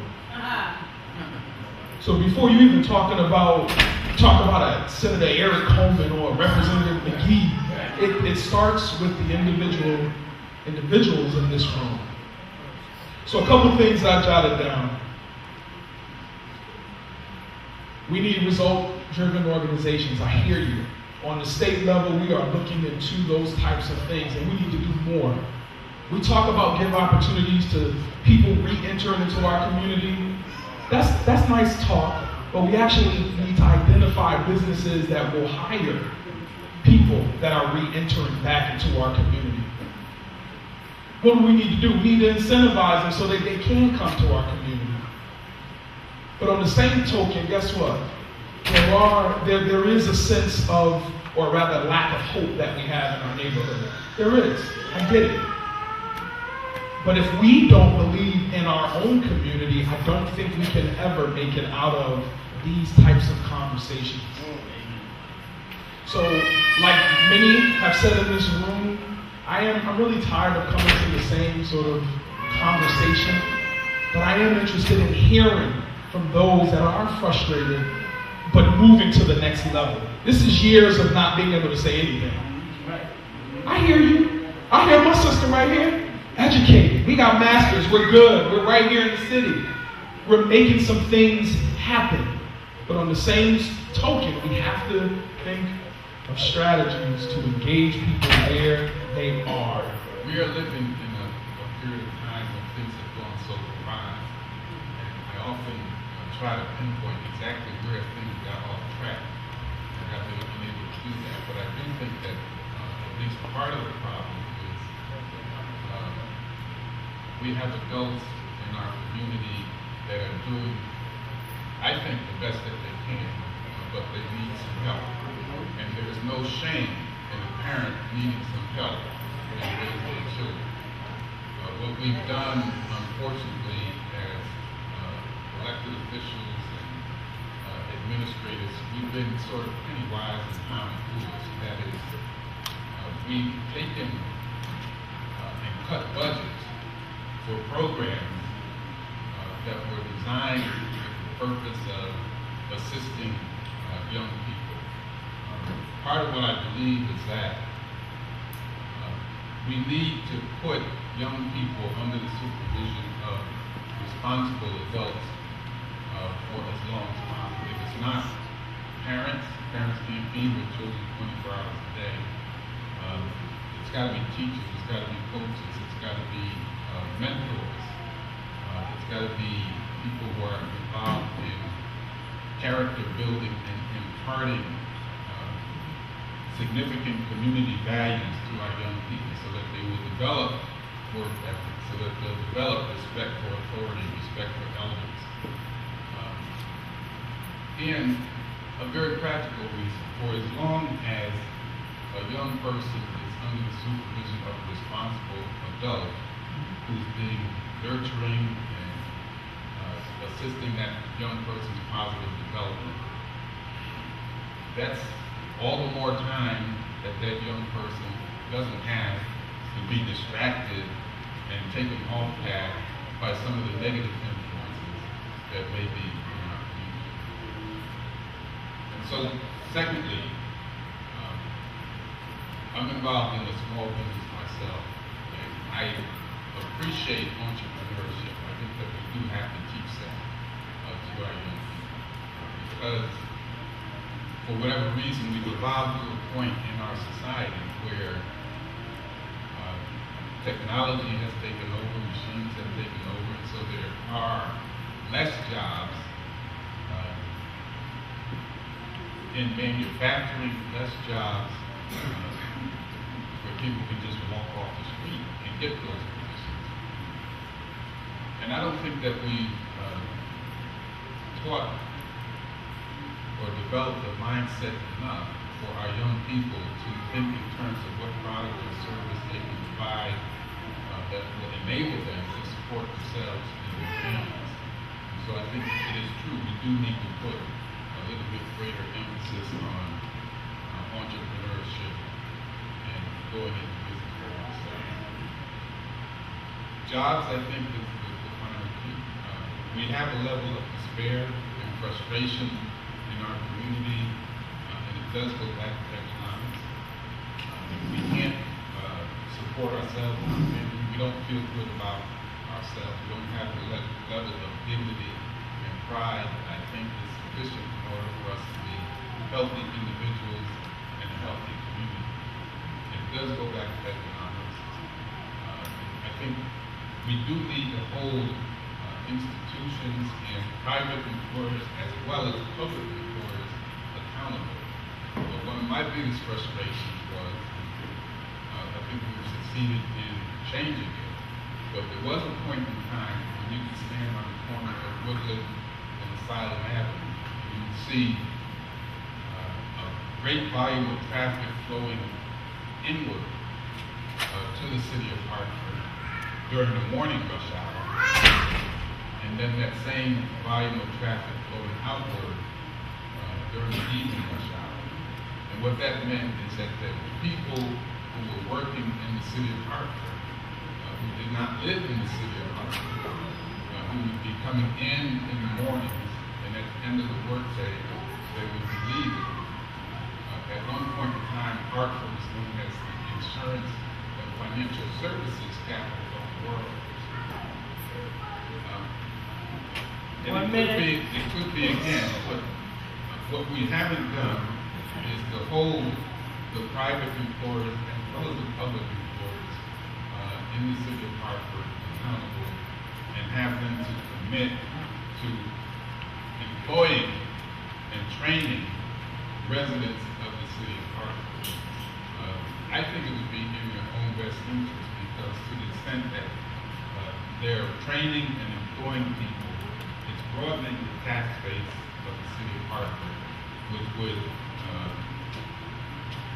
So before you even talk about a Senator Eric Coleman or Representative McGee, it starts with the individuals in this room. So a couple things I jotted down. We need result-driven organizations. I hear you. On the state level, we are looking into those types of things, and we need to do more. We talk about give opportunities to people re-entering into our community. That's nice talk, but we actually need to identify businesses that will hire people that are re-entering back into our community. What do we need to do? We need to incentivize them so that they can come to our community. But on the same token, guess what? There is a sense of, or rather lack of hope that we have in our neighborhood. There is. I get it. But if we don't believe in our own community, I don't think we can ever make it out of these types of conversations. So, like many have said in this room, I'm really tired of coming to the same sort of conversation, but I am interested in hearing from those that are frustrated, but moving to the next level. This is years of not being able to say anything. I hear you. I hear my sister right here. Educated. We got masters. We're good. We're right here in the city. We're making some things happen. But on the same token, we have to think of strategies to engage people where they are. We are living in a period of time when things have gone so awry. And I often try to pinpoint exactly where things got off track. And I haven't been able to do that. But I do think that at least part of the problem is we have adults in our community that are doing, I think, the best that they can, but they need some help. And there is no shame in a parent needing some help in raising their children. What we've done, unfortunately, as elected officials and administrators, we've been sort of penny wise and pound foolish. That is, we've taken and cut budgets for programs that were designed with the purpose of assisting young people. Part of what I believe is that we need to put young people under the supervision of responsible adults for as long as possible. If it's not parents can't be with children 24 hours a day. It's got to be teachers, it's got to be coaches, it's got to be mentors, it's got to be people who are involved in character building and imparting significant community values to our young people so that they will develop work ethic, so that they'll develop respect for authority, respect for elders. And a very practical reason, for as long as a young person is under the supervision of a responsible adult who's being nurturing and assisting that young person's positive development, that's all the more time that young person doesn't have to be distracted and taken off path by some of the negative influences that may be in our community. So, secondly, I'm involved in a small business myself, and I appreciate entrepreneurship. I think that we do have to teach that to our young people, because for whatever reason, we've evolved to a point in our society where technology has taken over, machines have taken over, and so there are less jobs in manufacturing, less jobs where people can just walk off the street and get those positions. And I don't think that we taught or developed a mindset enough for our young people to think in terms of what product or service they can provide that will enable them to support themselves and their families. And so I think it is true, we do need to put a little bit greater emphasis on entrepreneurship and going into business for ourselves. Jobs, I think, is the primary key. We have a level of despair and frustration in our community, and it does go back to economics. If we can't support ourselves and our family, we don't feel good about ourselves. We don't have the level of dignity and pride I think is sufficient in order for us to be healthy individuals and a healthy community. And it does go back to economics. I think we do need to hold institutions and private employers as well as public employers accountable. But one of my biggest frustrations was, I think we've succeeded in changing it, but there was a point in time when you could stand on the corner of Woodland and Asylum Avenue, and you would see a great volume of traffic flowing inward to the city of Hartford during the morning rush hour, and then that same volume of traffic flowing outward during the evening rush hour. And what that meant is that the people who were working in the city of Hartford, who did not live in the city of Hartford, who would be coming in the mornings, and at the end of the workday, they would be leaving. At one point in time, Hartford was known as the insurance and financial services capital of the world. And it could be again, but what we haven't done is to hold the private employers as well as the public employers in the city of Hartford accountable and have them to commit to employing and training residents of the city of Hartford. I think it would be in their own best interest, because to the extent that they're training and employing people, it's broadening the tax base of the city of Hartford, which would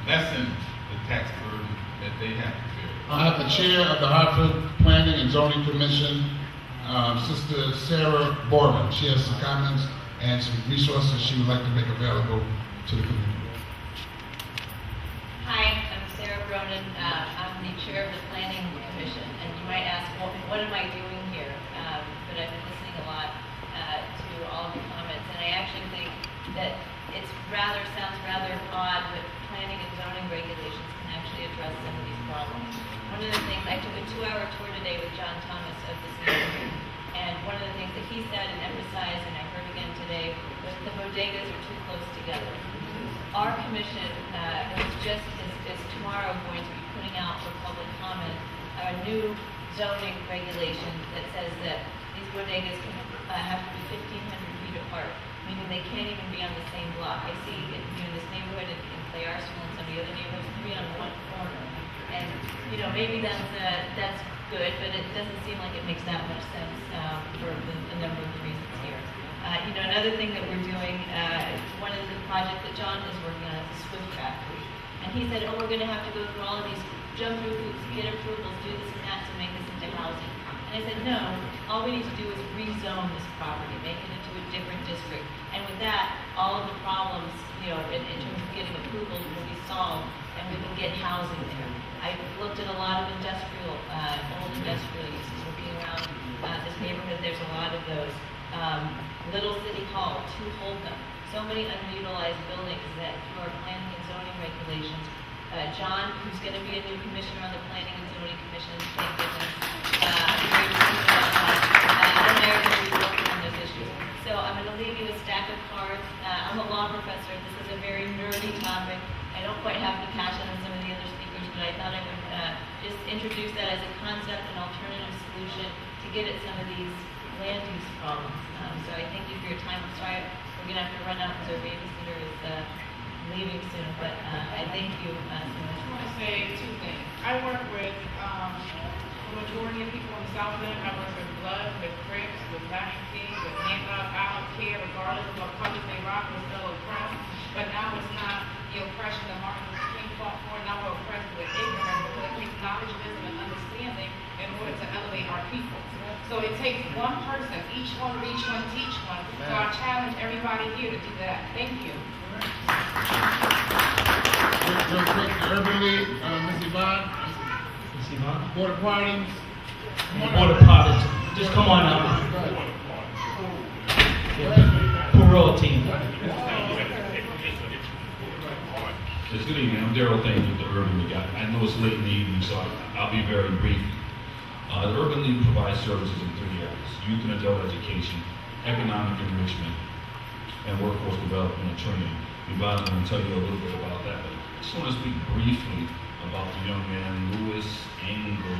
lessen the tax burden that they have to bear. I have the chair of the Hartford Planning and Zoning Commission, Sister Sarah Borman. She has some comments and some resources she would like to make available to the community. Hi, I'm Sarah Bronin. I'm the chair of the Planning Commission, and you might ask, well, what am I doing here? But I've been listening a lot to all of the comments, and I actually think that sounds rather odd, but planning and zoning regulations can actually address some of these problems. One of the things, I took a 2-hour tour today with John Thomas of this neighborhood, and one of the things that he said and emphasized, and I heard again today, was the bodegas are too close together. Our commission is just is tomorrow going to be putting out for public comment a new zoning regulation that says that these bodegas can have to be 1,500 feet apart, meaning they can't even be on the same block. I see in this neighborhood in Clay Arsenal and some of the other neighborhoods, 3 on one corner. And maybe that's good, but it doesn't seem like it makes that much sense for a number of the reasons here. Another thing that we're doing, one of the projects that John is working on is the Swift Factory. And he said, we're going to have to go through all of these, jump through hoops, get approvals, do this and that to make this into housing. And I said, no, all we need to do is rezone this property, make it into a different district. And with that, all of the problems, in terms of getting approvals will be solved, and we can get housing there. I looked at a lot of industrial, old industrial uses, looking around this neighborhood, there's a lot of those. Little City Hall, 2 hold them. so many underutilized buildings that through our planning and zoning regulations, John, who's going to be a new commissioner on the Planning and Zoning Commission, thank goodness, I'm very excited about that. And they're going to be working on those issues. So I'm going to leave you a stack of cards. I'm a law professor. This is a very nerdy topic. I don't quite have the passion of some of the other speakers, but I thought I would just introduce that as a concept, an alternative solution to get at some of these land use problems. So I thank you for your time. I'm sorry we're going to have to run out because our babysitter is leaving soon, but I thank you so much. I want to say two things. I work with the majority of people in the South End. I work with Blood, with Crips, with Lion King, with Hancock. I don't care, regardless of what colors they rock, we're still oppressed. But now it's not the oppression that Martin Luther King fought for. Now we're oppressed with ignorance because it takes knowledge, wisdom, and understanding in order to elevate our people. So it takes one person, each one reach one, teach one. So I challenge everybody here to do that. Thank you. Real quick, Urban League, Ms. Yvonne. Border Parties. Border Parties. Just come on out. Parole team. Yes, good evening. I'm Daryl Thames with the Urban League. I know it's late in the evening, so I'll be very brief. The Urban League provides services in 3 areas: youth and adult education, economic enrichment, and workforce development and training. Yvonne's going to tell you a little bit about that, but I just want to speak briefly about the young man, Louis Engle.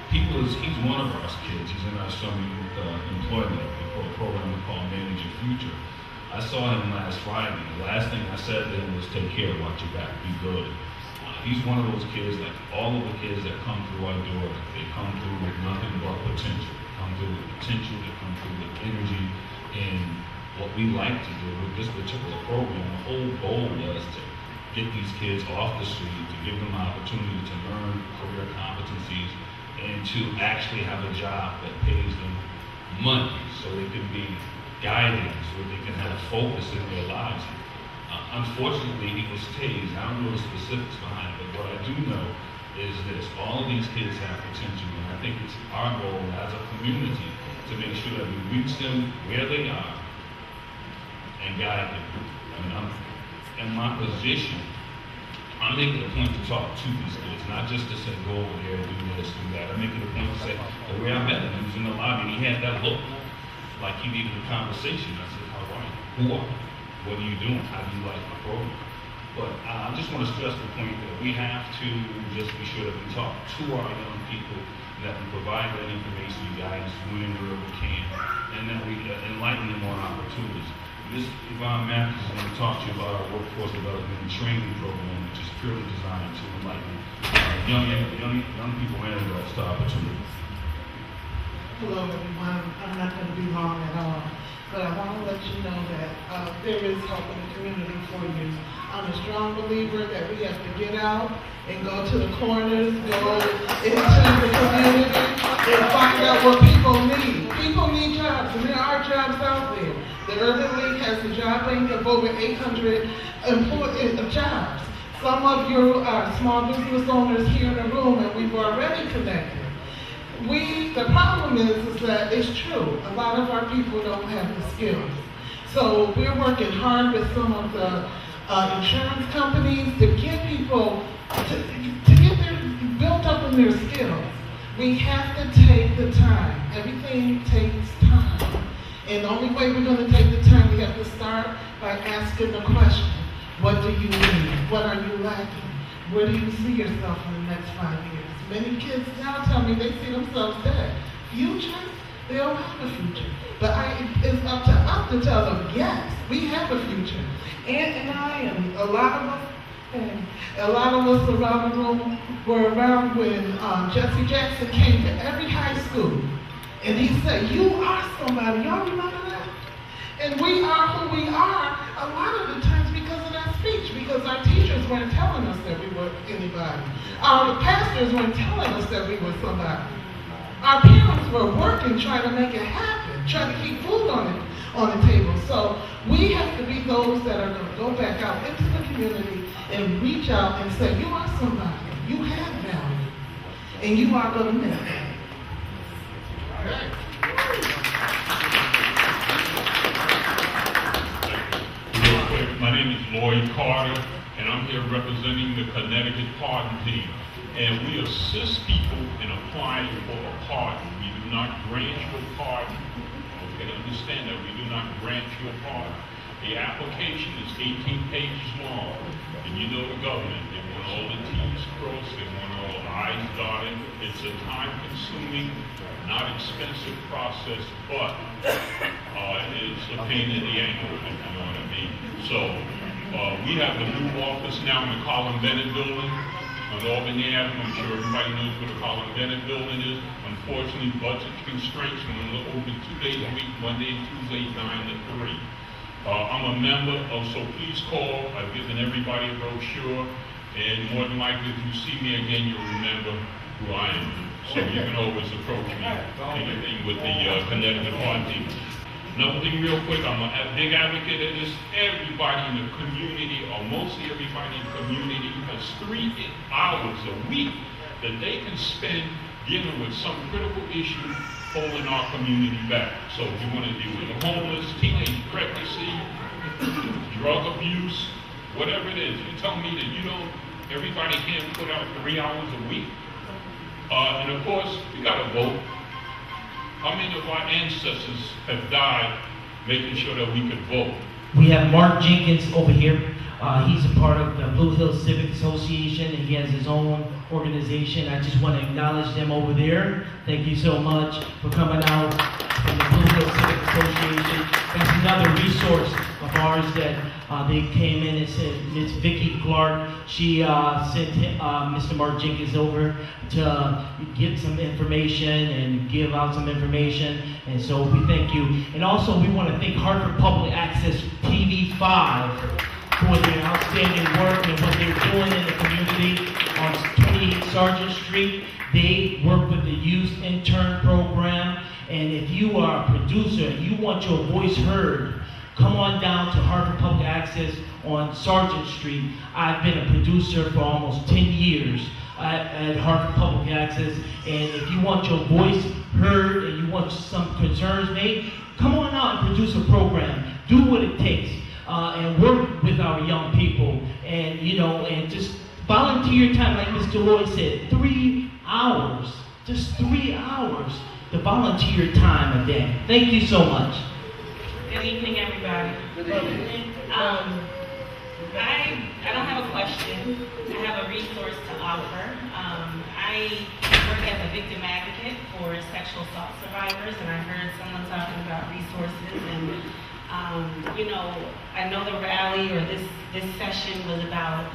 He's one of our kids. He's in our summer youth employment program we call Manage Your Future. I saw him last Friday. The last thing I said to him was, take care, watch your back, be good. He's one of those kids, like all of the kids that come through our door, they come through with nothing but potential. They come through with potential, they come through with energy. And what we like to do with this particular program, the whole goal was to get these kids off the street, to give them an opportunity to learn career competencies, and to actually have a job that pays them money so they can be guided, so they can have focus in their lives. Unfortunately, he was tased. I don't know the specifics behind it, but what I do know is this: all of these kids have potential, and I think it's our goal as a community to make sure that we reach them where they are and guide them. I mean, in my position, I'm making a point to talk to these kids, not just to say, go over there, do this, do that. I'm making a point to say, the way I met him, he was in the lobby, and he had that look like he needed a conversation. I said, how are you? Who are you? What are you doing? How do you like my program? But I just want to stress the point that we have to just be sure that we talk to our young people, that we provide that information and guidance when and where we can, and that we enlighten them on opportunities. Ms. Yvonne Matthews is going to talk to you about our workforce development and training program, which is purely designed to enlighten young people and adults to opportunities. Hello, everyone. I'm not going to be long at all, but I want to let you know that there is hope in the community for you. I'm a strong believer that we have to get out and go to the corners, go into the community, and find out what people need. People need jobs, and there are jobs out there. The Urban League has a job bank of over 800 jobs. Some of you are small business owners here in the room, and we've already connected. The problem is that it's true. A lot of our people don't have the skills. So we're working hard with some of the insurance companies to get people to get them built up in their skills. We have to take the time. Everything takes time. And the only way we're going to take the time, we have to start by asking the question, what do you need? What are you lacking? Where do you see yourself in the next 5 years? Many kids now tell me they see themselves dead. Future? They don't have a future. But it's up to us to tell them, yes, we have a future. And I and a lot of us around the room were around when Jesse Jackson came to every high school. And he said, you are somebody. Y'all remember that? And we are who we are a lot of the times because of that speech, because our teachers weren't telling us that we were anybody. Our pastors weren't telling us that we were somebody. Our parents were working, trying to make it happen, trying to keep food on the table. So we have to be those that are going to go back out into the community and reach out and say, you are somebody. You have value. And you are going to make it. Lloyd Carter, and I'm here representing the Connecticut Pardon Team. And we assist people in applying for a pardon. We do not grant you a pardon. Okay, understand that we do not grant you a pardon. The application is 18 pages long, and you know the government. They want all the T's crossed, they want all the I's dotted. It's a time-consuming, not expensive process, but it's a pain in the ankle, if you know what I mean. So we have a new office now in the Colin Bennett building on Albany Avenue. I'm sure everybody knows what the Colin Bennett building is. Unfortunately, budget constraints, we're open 2 days a week, Monday and Tuesday, 9 to 3. I'm a member of, so please call. I've given everybody a brochure, and more than likely, if you see me again, you'll remember who I am. So you can always approach me, anything with the Connecticut Pardon Team. Another thing real quick, I'm a big advocate of this. Everybody in the community, or mostly everybody in the community, has 3 hours a week that they can spend dealing with some critical issue holding our community back. So if you want to deal with the homeless, teenage pregnancy, drug abuse, whatever it is, you tell me that you don't, everybody can't put out 3 hours a week. And of course, you got to vote. How many of our ancestors have died making sure that we could vote? We have Mark Jenkins over here. He's a part of the Blue Hill Civic Association, and he has his own organization. I just want to acknowledge them over there. Thank you so much for coming out from the Blue Hill Civic Association. That's another resource of ours that they came in and said, Miss Vicki Clark, she sent Mr. Mark Jenkins over to get some information and give out some information. And so we thank you. And also we want to thank Hartford Public Access TV 5 for their outstanding work and what they're doing in the community on 28 Sargent Street. They work with the youth intern program, and if you are a producer and you want your voice heard, come on down to Hartford Public Access on Sargent Street. I've been a producer for almost 10 years at Hartford Public Access, and if you want your voice heard and you want some concerns made, come on out and produce a program. Do what it takes. And work with our young people, and and just volunteer time, like Mr. Lloyd said, 3 hours, just 3 hours to volunteer time a day. Thank you so much. Good evening, everybody. Good evening. I don't have a question. I have a resource to offer. I work as a victim advocate for sexual assault survivors, and I heard someone talking about resources, and I know the rally or this session was about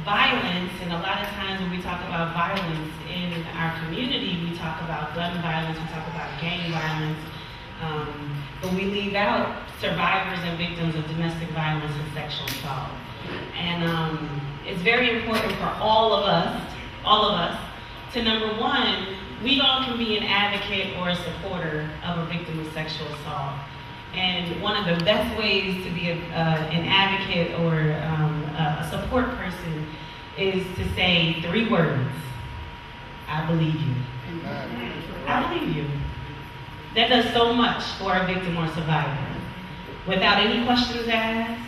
violence, and a lot of times when we talk about violence in our community, we talk about gun violence, we talk about gang violence, but we leave out survivors and victims of domestic violence and sexual assault. And it's very important for all of us, to number one, we all can be an advocate or a supporter of a victim of sexual assault. And one of the best ways to be an advocate or a support person is to say 3 words. I believe you. I believe you. That does so much for a victim or survivor. Without any questions asked,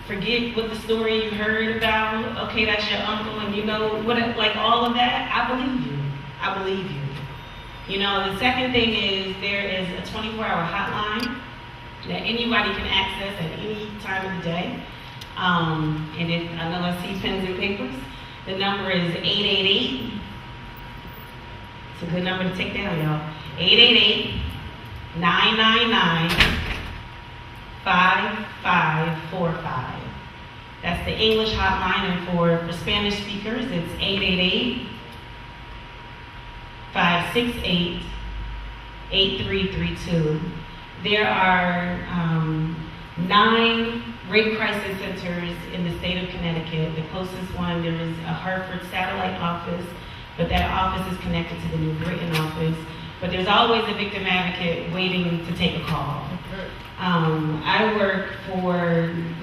forget what the story you heard about, okay, that's your uncle, and like all of that, I believe you. I believe you. The second thing is there is a 24-hour hotline that anybody can access at any time of the day. And I know I see pens and papers. The number is 888. It's a good number to take down, y'all. 888-999-5545. That's the English hotline, and for Spanish speakers, it's 888-568-8332. There are 9 rape crisis centers in the state of Connecticut. The closest one, there is a Hartford satellite office, but that office is connected to the New Britain office. But there's always a victim advocate waiting to take a call. I work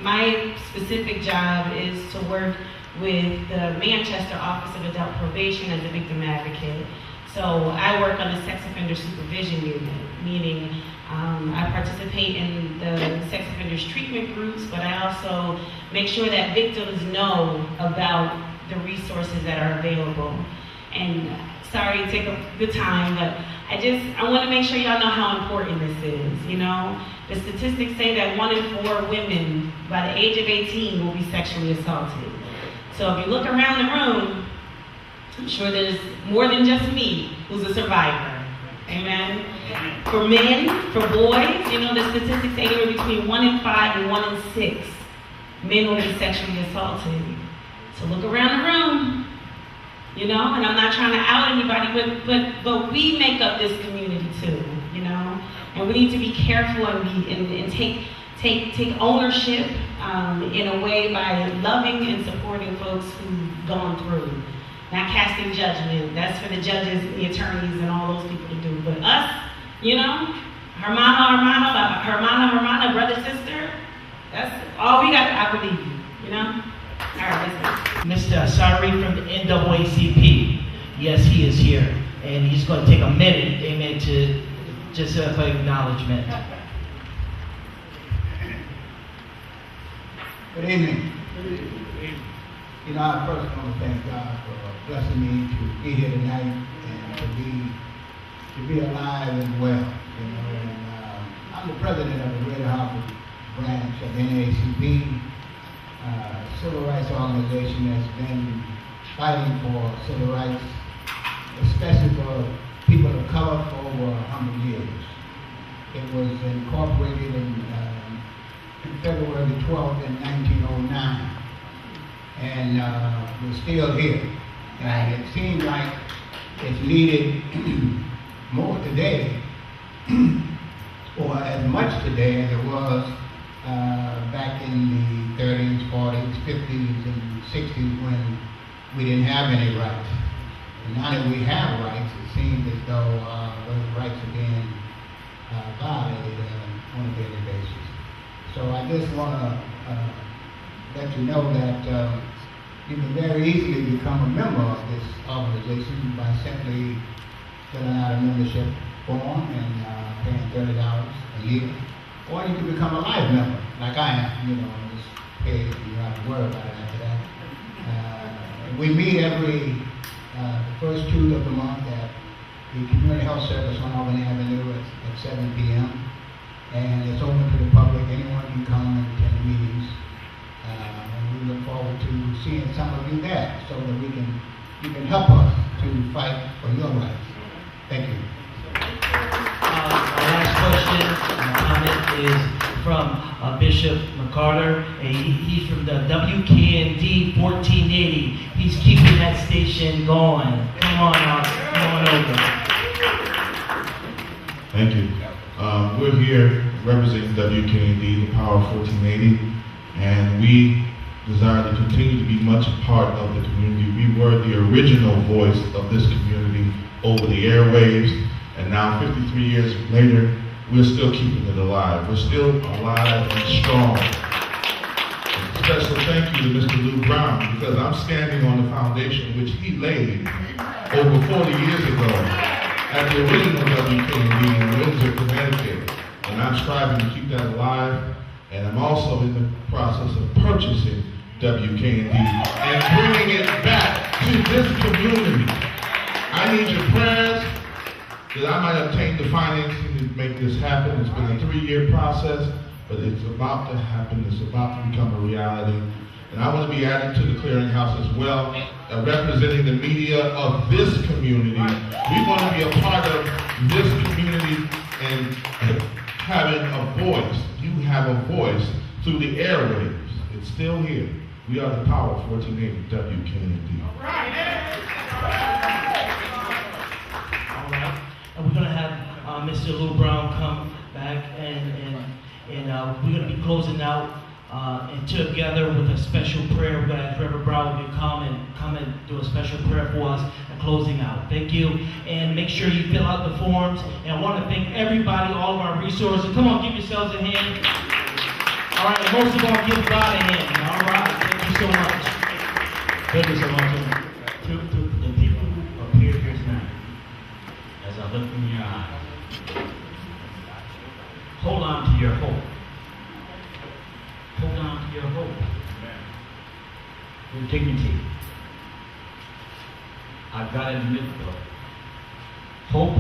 my specific job is to work with the Manchester Office of Adult Probation as a victim advocate So I work on the sex offender supervision unit, meaning I participate in the sex offenders treatment groups, but I also make sure that victims know about the resources that are available. And sorry to take up the time, but I want to make sure y'all know how important this is, you know? The statistics say that 1 in 4 women by the age of 18 will be sexually assaulted. So if you look around the room, I'm sure there's more than just me who's a survivor. Amen? For men, for boys, you know, the statistics say anywhere between 1 in 5 and 1 in 6 men will be sexually assaulted. So look around the room, you know, and I'm not trying to out anybody, but we make up this community too, you know, and we need to be careful and take ownership in a way by loving and supporting folks who've gone through. Not casting judgment. That's for the judges, the attorneys, and all those people to do. But us, you know, hermana, brother, sister, that's all we got. I believe you, you know? All right, let's go. Mr. Asari from the NAACP. Yes, he is here. And he's going to take a minute, amen, to just for acknowledgement. Good evening. You know, I first want to thank God for blessing me to be here tonight and to be alive and well. You know, and I'm the president of the Greater Hartford branch of NAACP, civil rights organization that's been fighting for civil rights, especially for people of color for over 100 years. It was incorporated in February the 12th in 1909. And we're still here. And it seems like it's needed more today, or as much today as it was back in the 30s, 40s, 50s, and 60s when we didn't have any rights. And now that we have rights, it seems as though those rights are being violated on a daily basis. So I just want to let you know that you can very easily become a member of this organization by simply filling out a membership form and paying $30 a year. Or you can become a life member, like I am, you know, and just pay, you don't have to worry about it after that. We meet every the first 2 of the month at the Community Health Service on Albany Avenue at 7 p.m. And it's open to the public. Anyone can come and attend the meetings. We look forward to seeing some of you there so that you can help us to fight for your rights. Thank you. My last question, comment is from Bishop McCarter. And he's from the WKND 1480. He's keeping that station going. Come on over. Thank you. We're here representing WKND, the Power 1480, and we desire to continue to be much a part of the community. We were the original voice of this community over the airwaves, and now 53 years later, we're still keeping it alive. We're still alive and strong. A special thank you to Mr. Lou Brown, because I'm standing on the foundation which he laid over 40 years ago at the original WKND in Windsor, Connecticut. And I'm striving to keep that alive. And I'm also in the process of purchasing WKND and bringing it back to this community. I need your prayers that I might obtain the financing to make this happen. It's been a 3-year process, but it's about to happen. It's about to become a reality. And I want to be added to the clearinghouse as well, representing the media of this community. We want to be a part of this community and having a voice. You have a voice through the airwaves. It's still here. We are the Power 1480 WKND. All right. And we're going to have Mr. Lou Brown come back, and we're going to be closing out and together with a special prayer. We're going to have Reverend Brown come and do a special prayer for us and closing out. Thank you. And make sure you fill out the forms. And I want to thank everybody, all of our resources. Come on, give yourselves a hand. All right, and most of all, give God a hand. All right, thank you so much. Thank you so much. To the people who appeared here tonight, your dignity. I've got to admit though, hope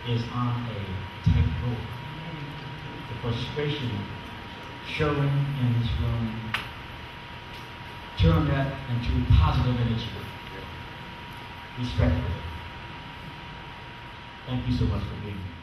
is on a tight rope. The frustration showing in this room, turn that into positive energy. Respectfully. Thank you so much for being here.